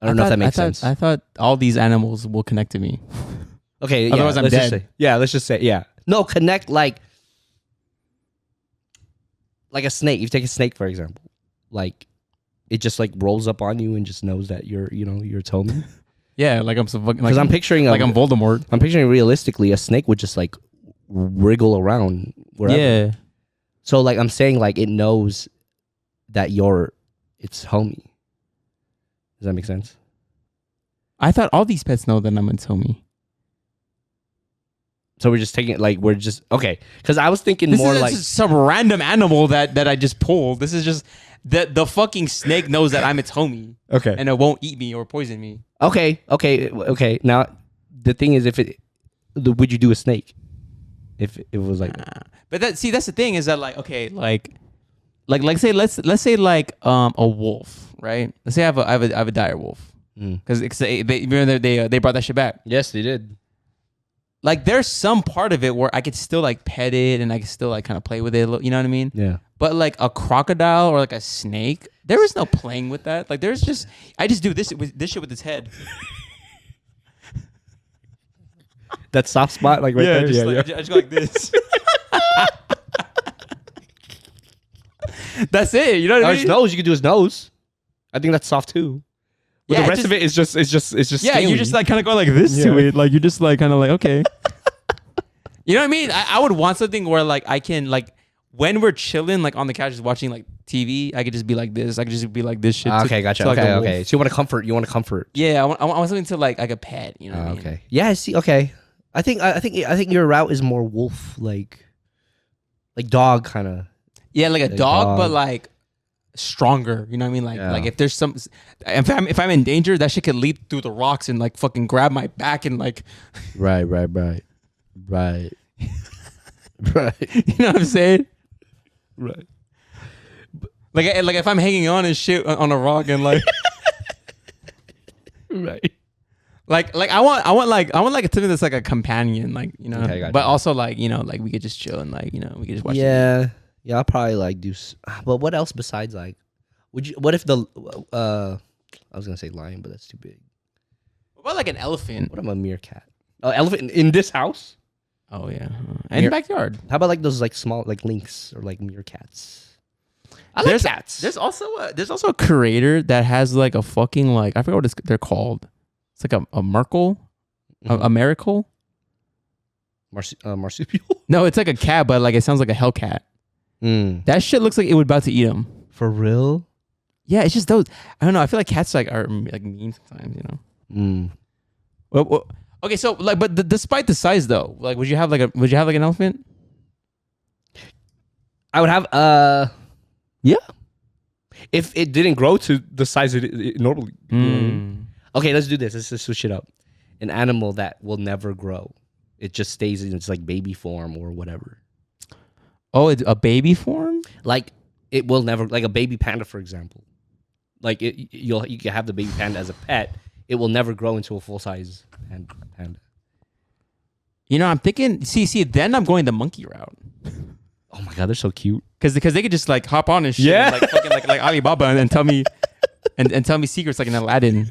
I don't know if that makes sense. I thought all these animals will connect to me. Okay, yeah. Otherwise I'm let's dead. Just say, yeah, let's just say, yeah. No, connect like a snake. You take a snake, for example. Like, it just like rolls up on you and just knows that you're its homie. Yeah, like I'm so fucking. Because I'm picturing like I'm Voldemort. I'm picturing realistically a snake would just like wriggle around wherever. Yeah. So like I'm saying, like it knows that its homie. Does that make sense? I thought all these pets know that I'm its homie. So we're just taking it like we're just okay. Because I was thinking This more is like just some random animal that I just pulled. This is just the fucking snake knows that I'm its homie. okay. And it won't eat me or poison me. Okay. Now the thing is, would you do a snake? If it was like, But that's the thing is that like okay like say let's say like a wolf, right? Let's say I have a dire wolf because they brought that shit back. yes, they did. Like there's some part of it where I could still like pet it and I could still like kind of play with it, you know what I mean? Yeah. But like a crocodile or like a snake, there is no playing with that. Like I just do this shit with its head. That soft spot, like right there. I just go like this. That's it. You know what I mean? His nose, you could do his nose. I think that's soft too. But the rest of it is just yeah. You just like kind of go like this to it. Like you just like kind of like okay. You know what I mean? I would want something where like I can like when we're chilling like on the couch just watching like TV, I could just be like this. I could just be like this shit. Okay, gotcha. Okay. So you want to comfort. Yeah, I want something to like a pet. You know? What I mean? Okay. Yeah. I see. Okay. I think your route is more wolf like dog kind of. Yeah, like a dog, but like stronger. You know what I mean? Like if there's some, if I'm in danger, that shit could leap through the rocks and like fucking grab my back and like. Right. Right. You know what I'm saying? Right. Like if I'm hanging on and shit on a rock and like. Right. Like I want like something that's like a companion, like you know, Okay, gotcha. but also like you know, like we could just chill and like you know we could just watch. Yeah, I'll probably like do. But what else besides like? What if the? I was gonna say lion, but that's too big. What about like an elephant? What about a meerkat? Oh, elephant in this house? Oh yeah, in the backyard. How about like those like small like lynx or like meerkats? There's cats. There's also a creator that has like a fucking like I forgot what they're called. It's like a Merkle, a miracle. Marsupial? No, it's like a cat, but like it sounds like a Hellcat. That shit looks like it would about to eat him. For real? Yeah, it's just those. I don't know. I feel like cats like are like mean sometimes, you know. Well, okay, so like, but despite the size though, like, would you have like an elephant? I would have yeah. If it didn't grow to the size it normally. You know what I mean? Okay, let's do this. Let's just switch it up. An animal that will never grow. It just stays in its like baby form or whatever. Oh, it's a baby form? Like it will never, like a baby panda, for example. Like you can have the baby panda as a pet. It will never grow into a full size panda. You know, I'm thinking. See, then I'm going the monkey route. Oh my god, they're so cute. Because they could just like hop on and shit, Yeah. and, like fucking like Alibaba, and tell me, and tell me secrets like in Aladdin.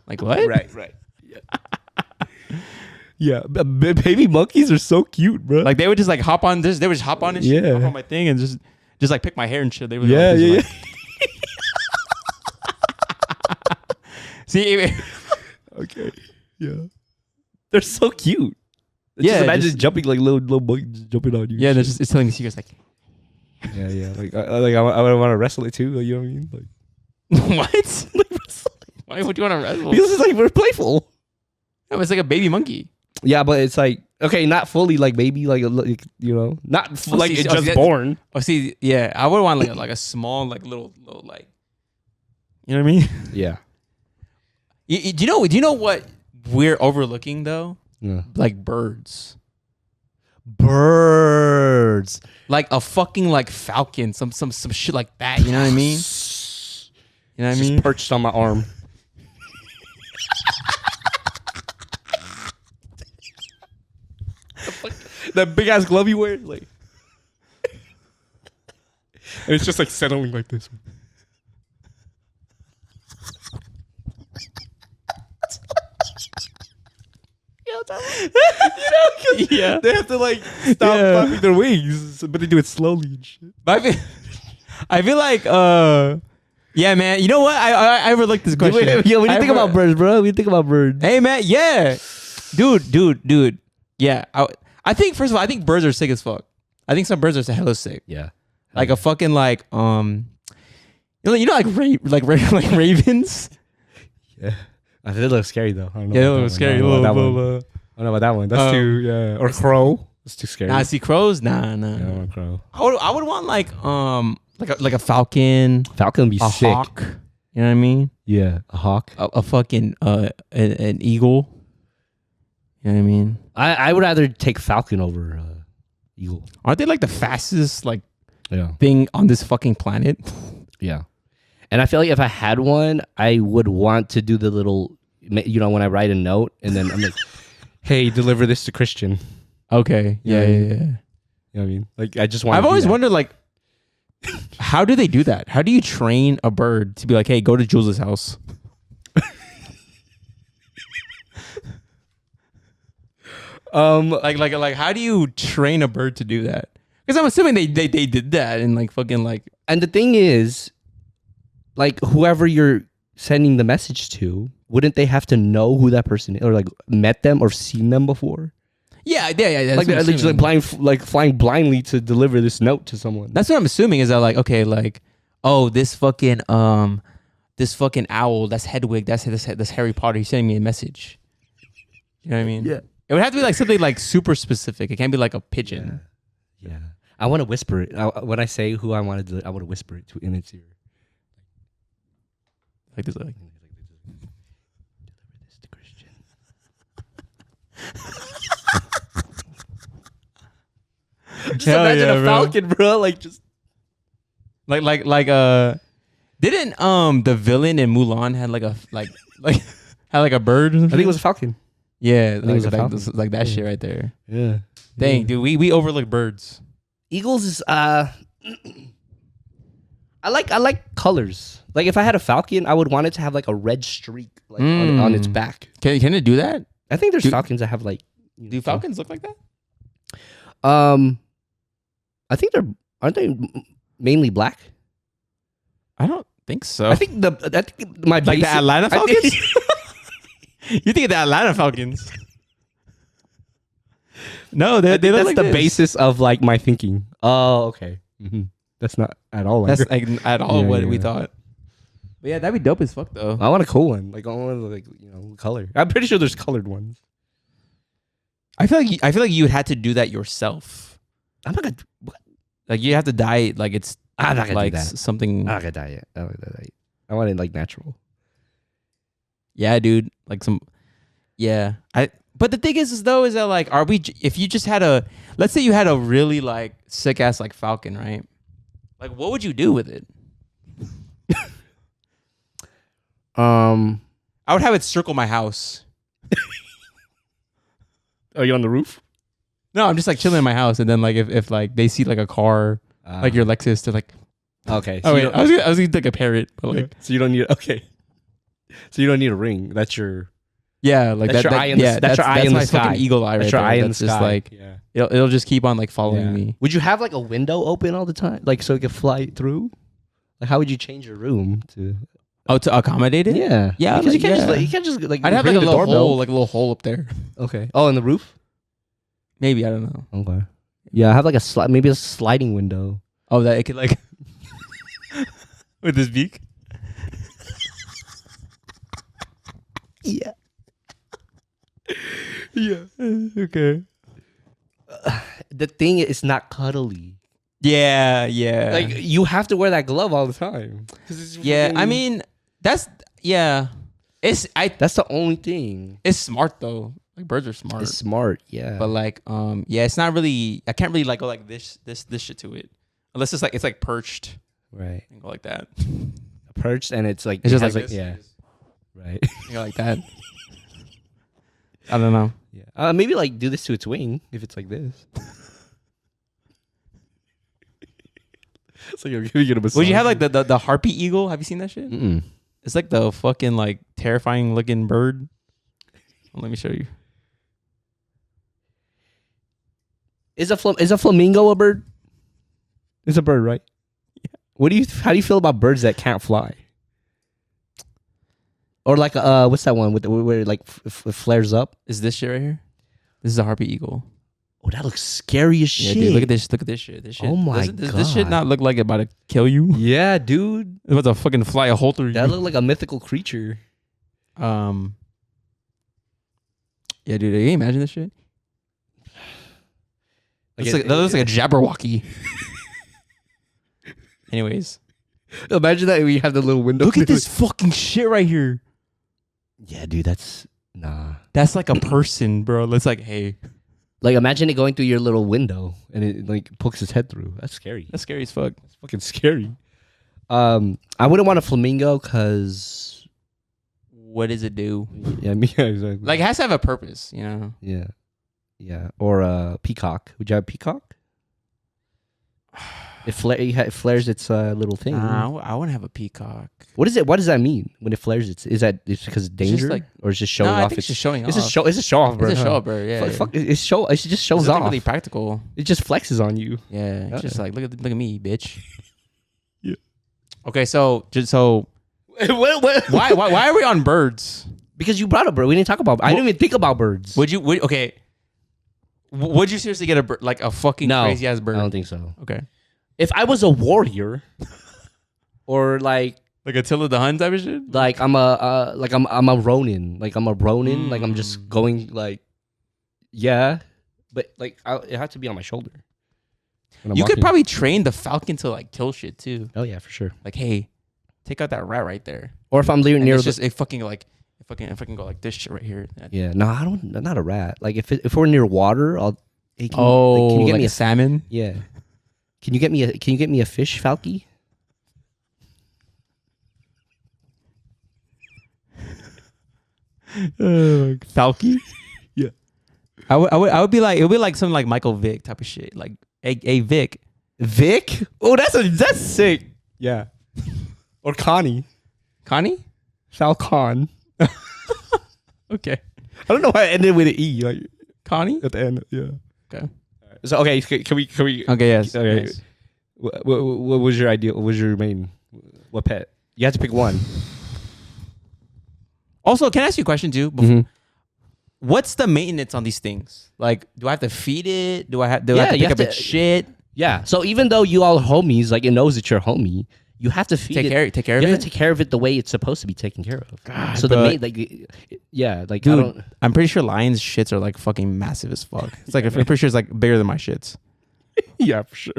Like what? Right. Yeah, baby monkeys are so cute, bro. Like they would just like hop on this. They would just hop on and shit, Yeah. hop on my thing, and just like pick my hair and shit. They would yeah. See, Okay. Yeah. They're so cute. Yeah, Just imagine just- jumping like little monkeys jumping on you. yeah, they're just it's telling me secrets like. Yeah. Like I would want to wrestle it too. You know what I mean? Like What? Why would you want to wrestle? because it's like we're playful. No, it's like a baby monkey. Yeah, but it's like okay, not fully like baby, like you know, not like see, it's oh, just see, born. Oh, see, yeah, I would want like a small like little like, you know what I mean? Yeah. Do you know what we're overlooking though? Yeah. Like birds, like a fucking like falcon, some shit like that. You know what I mean? You know what I mean? Just perched on my arm. That big ass glove you wear, like, and it's just like settling like this. Yeah. They have to like stop flapping their wings, but they do it slowly and shit. But I feel like yeah, man. You know what? I overlooked this question. What do you think about birds, bro? What do you think about birds? Hey, man. Yeah, dude. Yeah, I think first of all, I think birds are sick as fuck. I think some birds are hella sick. Yeah, like a fucking like like ravens. Yeah, I think it looks scary though. I don't know. Yeah, it looks scary. I don't know about that one. That's too. Yeah, or crow. That's too scary. Nah, see crows. Nah. Yeah, I want a crow. I would want like a falcon. Falcon would be a sick. hawk. You know what I mean? Yeah, a hawk. A fucking an eagle. You know what I mean? I would rather take falcon over eagle. Aren't they like the fastest Yeah. thing on this fucking planet? Yeah. And I feel like if I had one, I would want to do the little, when I write a note and then I'm like, hey, deliver this to Christian. Okay. Yeah. You know what I mean? Like, I just want I've always wondered, like, how do they do that? How do you train a bird to be like, hey, go to Jules' house? Like, how do you train a bird to do that? Because I'm assuming they did that and like fucking like. And the thing is, like, whoever you're sending the message to, wouldn't they have to know who that person is or like met them or seen them before? Yeah. Like they're just flying blindly to deliver this note to someone. That's what I'm assuming is that like, okay, like, oh, this fucking owl, that's Hedwig, that's Harry Potter. He's sending me a message. You know what I mean? Yeah. It would have to be like something like super specific. It can't be like a pigeon. Yeah. I want to whisper it. When I say who I want to do, I want to whisper it in its ear. Like this, like. Deliver this to Christian. Just imagine a falcon, bro. Like just like didn't the villain in Mulan had had like a bird? Or something? I think it was a falcon. Yeah, I think it was a falcon. like that shit right there. Yeah. Dang, dude, we overlook birds. Eagles is I like colors. Like if I had a falcon, I would want it to have like a red streak on its back. Can it do that? I think there's falcons that have like. Do falcons look like that? I think aren't they mainly black? I don't think so. I think my like the Atlanta Falcons. You think of the Atlanta Falcons? No, they look that's like the this. basis of like my thinking. Oh, okay. Mm-hmm. That's not at all. That's like at all what we yeah. thought. But yeah, that'd be dope as fuck though. I want a cool one. Like I want color. I'm pretty sure there's colored ones. I feel like you would have to do that yourself. I'm not gonna. What? Like you have to dye it like it's. I'm not gonna like do that. something. I'm not gonna dye it. I want it like natural. Yeah, dude. Like some. Yeah, But the thing is that like, if you just had let's say you had a really like sick ass like falcon, right? Like, what would you do with it? I would have it circle my house. Are you on the roof? No, I'm just like chilling in my house, and then like if like they see like a car, like your Lexus, they're like, okay. So oh wait, I was gonna take a parrot, but like, so you don't need So you don't need a ring. That's your. Yeah, like that's your eye in the, that's your eye in the sky. Fucking eagle eye right that's your there. eye in That's the just sky. like yeah. it'll just keep on like following me. Would you have like a window open all the time, like so it could fly through? Like how would you change your room to? Oh, to accommodate it? Yeah, yeah. Because you can't just like. I'd have like a little hole up there. Okay. Oh, in the roof? Maybe, I don't know. Okay. Yeah, I have like maybe a sliding window. Oh, that it could like with his beak. Yeah. Yeah. Okay. The thing is not cuddly. Yeah. Like you have to wear that glove all the time. Yeah, I mean that's That's the only thing. It's smart though. Like birds are smart. It's smart, yeah. But like, it's not really. I can't really like go like this shit to it, unless it's like perched, right? And go like that. Perched, and it's like it's just like this. Yeah, right. You go like that. I don't know. Yeah, maybe like do this to its wing if it's like this. So you're giving it a massage. Would you have like the harpy eagle? Have you seen that shit? Mm-mm. It's like the fucking like terrifying looking bird. Let me show you. Is a flamingo a bird? It's a bird, right? Yeah. How do you feel about birds that can't fly? Or like what's that one where it like flares up? Is this shit right here? This is a harpy eagle. Oh, that looks scary as shit. Dude, look at this. Look at this shit. Oh my god. Does this shit not look like it's about to kill you? Yeah, dude. It's about to fucking fly a hole through you. That looked like a mythical creature. Yeah, dude. Can you imagine this shit? That looks like a Jabberwocky. Anyways. Imagine that we have the little window. Look at this fucking shit right here. Yeah, dude, that's nah. That's like a person, bro. It's like, hey. Like imagine it going through your little window and it like pokes its head through. That's scary. That's scary as fuck. That's fucking scary. I wouldn't want a flamingo because what does it do? Yeah, exactly. Like it has to have a purpose, you know? Yeah. Yeah. Or a peacock. Would you have a peacock? It flares its little thing. I wouldn't have a peacock. What is it? What does that mean when it flares? Is that it's because it's danger, or it's just showing off? I think it's just showing off. It's a show off bird. It's a show off bird. Yeah. Fuck, it just shows off. Really practical. It just flexes on you. Yeah. It's just like look at me, bitch. Yeah. Okay, so what? Why are we on birds? Because you brought a bird. We didn't talk about. I didn't even think about birds. Would you seriously get a bird, like a fucking crazy ass bird? I don't think so. Okay. If I was a warrior, or like Attila the Hun type of shit, like I'm a Ronin, like I'm just going like, yeah, but like it has to be on my shoulder. You could probably train the falcon to like kill shit too. Oh yeah, for sure. Like, hey, take out that rat right there. Or if I'm near, if I can go like this shit right here. Yeah, no, I don't. Not a rat. Like if we're near water, I'll. Hey, can you get me a salmon? Yeah. Can you get me a fish, Falky? Falky? Yeah. I would be like, it would be like something like Michael Vick type of shit. Like, hey Vic. Vic? Oh, that's sick. Yeah. Or Connie. Connie? Falcon. Okay. I don't know why I ended with an E. Like Connie? at the end. Yeah. Okay. So okay, can we? Okay, yes. Okay. Yes. What was your ideal? What was your main? What pet? You have to pick one. Also, can I ask you a question too? What's the maintenance on these things? Like, do I have to feed it? Do I have to pick up its shit? Yeah. So even though you all homies, like it knows that you're a homie, you have to feed it. Take care of it. You have to take care of it the way it's supposed to be taken care of. God, so dude, I'm pretty sure lions' shits are like fucking massive as fuck. It's like I'm pretty sure it's like bigger than my shits. Yeah, for sure.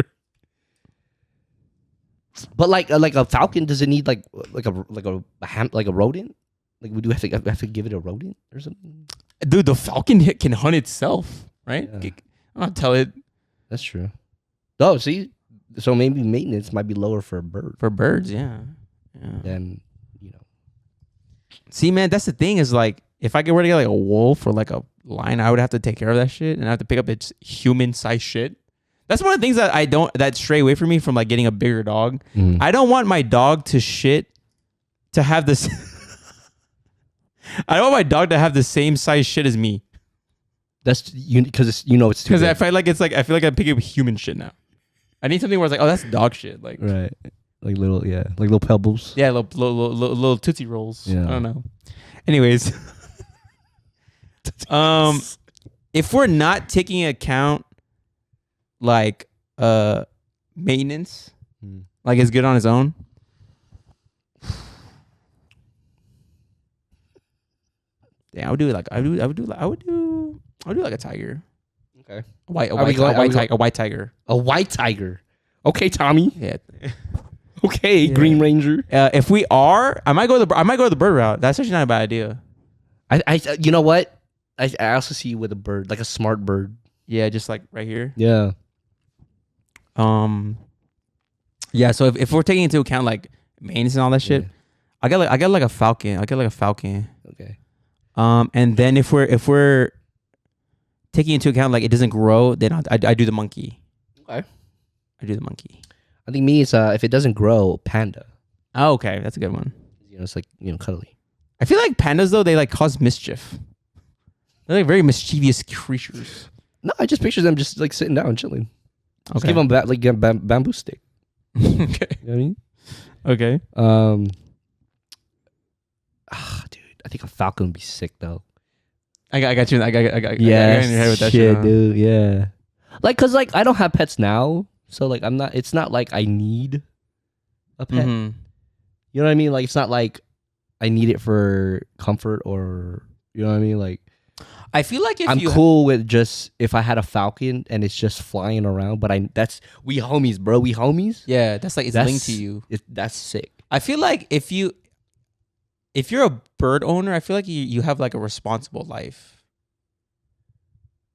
But like a falcon, does it need like a rodent? Like would you have to give it a rodent or something? Dude, the falcon can hunt itself, right? Yeah. I'll tell it. That's true. Oh, see, so maybe maintenance might be lower for a bird. For birds, yeah. Then See, man, that's the thing is like if I were to get like a wolf or like a lion, I would have to take care of that shit and I have to pick up its human-sized shit. That's one of the things that stray away from me from like getting a bigger dog. I don't want my dog to have this. I don't want my dog to have the same size shit as me. That's because it's too. Because I feel like I feel like I'm picking up human shit now. I need something where it's like, oh, that's dog shit, like right, like little pebbles. Yeah, little Tootsie Rolls. Yeah. I don't know. Anyways, if we're not taking into account like maintenance, like it's good on its own. Yeah, I would do like a tiger. Okay. A white tiger. A white tiger. Okay, Tommy. Yeah. Okay, yeah. Green Ranger. If we are, I might go the bird route. That's actually not a bad idea. I you know what? I also see you with a bird, like a smart bird. Yeah, just like right here. Yeah. Yeah. So if we're taking into account like maintenance and all that shit, I get like a falcon. Okay. And then if we're taking into account like it doesn't grow, then I do the monkey. Okay. I do the monkey. I think me is if it doesn't grow, panda. Oh, okay, that's a good one. It's like cuddly. I feel like pandas though they like cause mischief. They're like very mischievous creatures. No, I just picture them just like sitting down, chilling. Just Okay. give them like a bamboo stick. Okay. You know what I mean? Okay. Dude, I think a falcon would be sick though. I got you. I got in your Yeah, head with that shit, shit, huh? dude. Yeah, like, cause like I don't have pets now, so like I'm not. It's not like I need a pet. Mhm. You know what I mean? Like it's not like I need it for comfort or you know what I mean. Like I feel like if I'm you cool with just if I had a falcon and it's just flying around. But we homies, bro. We homies. yeah, that's like it's linked to you. That's sick. I feel like if you're a bird owner, I feel like you have like a responsible life.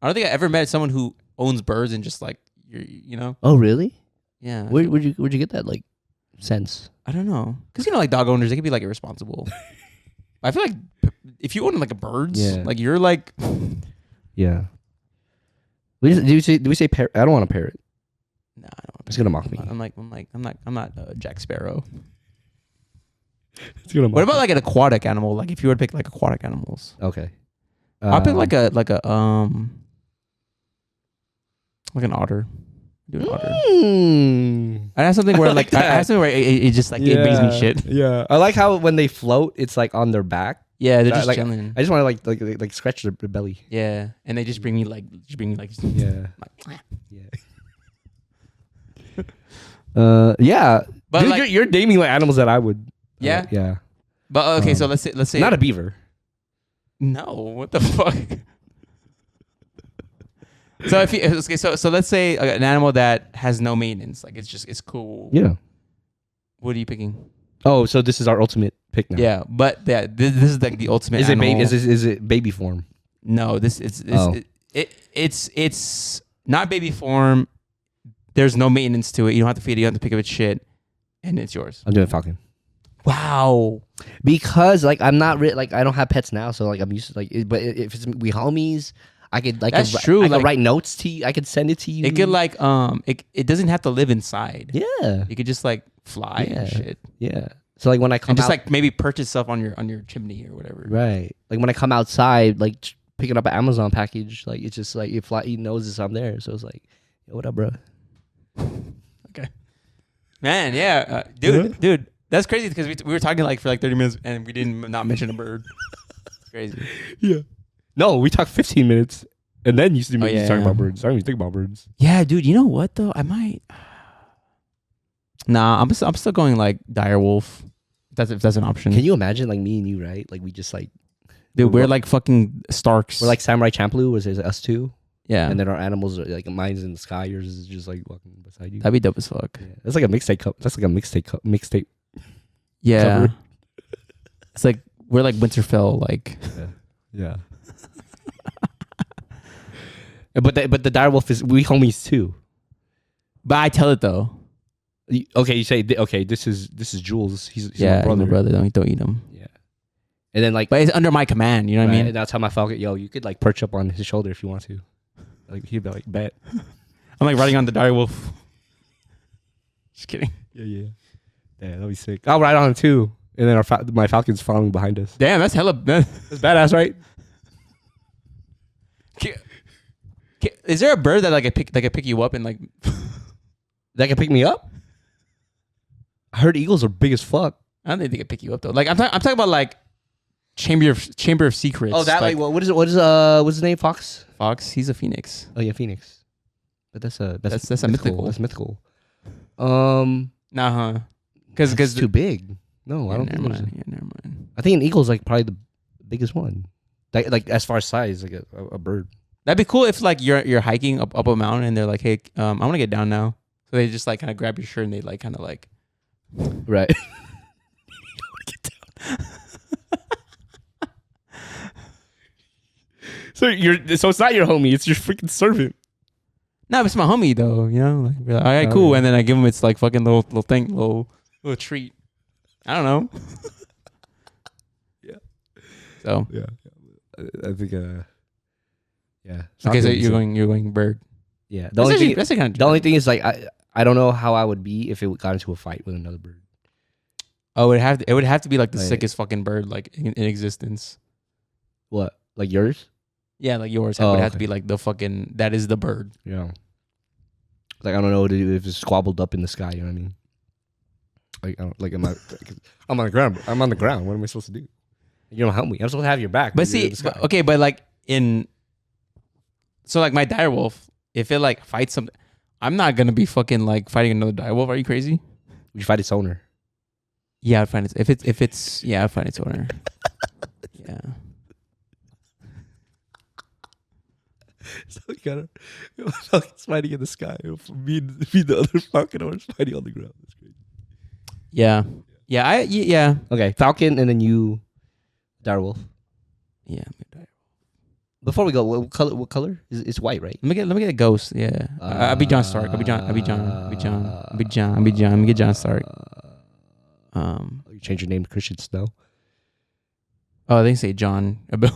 I don't think I ever met someone who owns birds and just like you know. Oh really? Yeah. Where'd you get that like sense? I don't know, because like dog owners, they can be like irresponsible. I feel like if you own like a birds, Yeah. like you're like, Yeah. Do we say parrot? I don't want a parrot. nah, I don't. It's gonna mock me. I'm not Jack Sparrow. It's gonna mock What about like an aquatic animal? Like if you were to pick like aquatic animals, Okay. I'll pick like an otter. Do an otter. I have something where like I have something where it just like it brings me shit. Yeah. I like how when they float, it's like on their back. Yeah, they're just Like, chilling. I just want to like scratch their belly. Yeah, and they just bring me like Yeah. like, Yeah. Yeah. But Dude, like, you're naming like animals that I would. Yeah? Yeah. but okay, so let's say Not a beaver. no. What the fuck? So if you okay, so let's say an animal that has no maintenance, like it's cool. Yeah. What are you picking? Oh, so this is our ultimate pick now. Yeah, but this is like the ultimate. Is it animal. baby? Is it baby form? No, it's not baby form. There's no maintenance to it. You don't have to feed it. You don't have to pick up its shit, and it's yours. I'm doing falcon. Wow. Because like I'm not like I don't have pets now, so like I'm used to like. But if it's we homies, I could like That's true. I Like, could write notes to you. I could send it to you. it could like it doesn't have to live inside. Yeah. You could just like fly Yeah. and shit, Yeah. So like when I come and just out, like maybe purchase stuff on your chimney or whatever. right, like when I come outside, like picking up an Amazon package, like it's just like he knows I'm there, so it's like, yo, what up, bro? Okay. Man, yeah, dude, that's crazy because we were talking like for like 30 minutes and we didn't not mention a bird. It's crazy. Yeah. No, we talked 15 minutes, and then you see me yeah, talking yeah. about birds. I don't even think about birds. Yeah, dude. You know what though? I might. Nah, I'm still going like dire wolf. If that's an option. Can you imagine like me and you, right? Like we just like, Dude, we're like fucking Starks. we're like Samurai Champloo, was it us two? yeah, And then our animals are like mine's in the sky, yours is just like walking beside you. that'd be dope as fuck. Yeah. That's like a mixtape. That's like a mixtape. Yeah, Cover. it's like we're like Winterfell. Like, Yeah. But the direwolf is we homies too. but I tell it though. Okay, you say okay. This is Jules. He's Yeah, my my brother. brother. Don't eat him. Yeah. And then like, But it's under my command. You know what I right, mean? and I'll tell my Falcon, yo, you could like perch up on his shoulder if you want to. Like he'd be like, bet. I'm like riding on the dire wolf. Just kidding. Yeah, that'd be sick. I'll ride on him too. And then my Falcon's following behind us. Damn, that's hella. That's badass, right? Is there a bird that like can pick you up and like? That can pick me up. I heard eagles are big as fuck. I don't think they can pick you up though. Like I'm talking about like Chamber of Secrets. Oh, that like what is it? What's his name? Fox. Fox. He's a phoenix. Oh yeah, Phoenix. But that's a mythical. That's mythical. Nah, huh? Because it's too big. No, I don't think. Never mind. I think an eagle's like probably the biggest one. Like as far as size, like a bird. That'd be cool if like you're hiking up a mountain and they're like, hey, I want to get down now. So they just like kind of grab your shirt and they like kind of like. Right. So it's not your homie, it's your freaking servant. No, it's my homie though. You know, like, we're like, all right, Oh, cool. yeah. And then I give him its like fucking little thing, little treat. I don't know. Yeah. So Yeah. I think yeah. okay, so you're going bird. Yeah. That's the kind of The only thing is like I don't know how I would be if it got into a fight with another bird. Oh, it would have to be like the Like- sickest fucking bird like in existence. What? Like yours? Yeah, like yours would have to be like the fucking. That is the bird. Yeah. Like I don't know what to do if it's squabbled up in the sky. You know what I mean? Like I'm on the ground. I'm on the ground. What am I supposed to do? You don't help me. I'm supposed to have your back. But see, okay, but like so like my direwolf, if it like fights something, I'm not gonna be fucking like fighting another direwolf. Are you crazy? Would you fight its owner? Yeah, I'd find it. If it's yeah, I'd find its owner. Yeah. So you gotta Falcon's fighting in the sky. Me the other Falcon owners fighting on the ground. That's crazy. Yeah. Yeah. Okay, Falcon, and then you, direwolf. Yeah. Before we go, what color? It's white, right? Let me get a ghost. Yeah. I'll be John Stark. I'll be John. Let me get John Stark. You change your name to Christian Snow. Oh, they say John. Huh?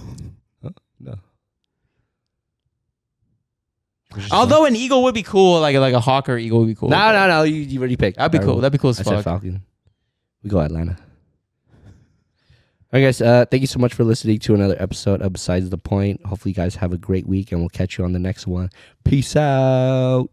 No. Although an eagle would be cool, like a hawk or eagle would be cool. No. You already picked. That'd be cool. That'd be cool as I fuck. said Falcon. We go Atlanta. All right, guys. Thank you so much for listening to another episode of Besides the Point. Hopefully, you guys have a great week, and we'll catch you on the next one. Peace out.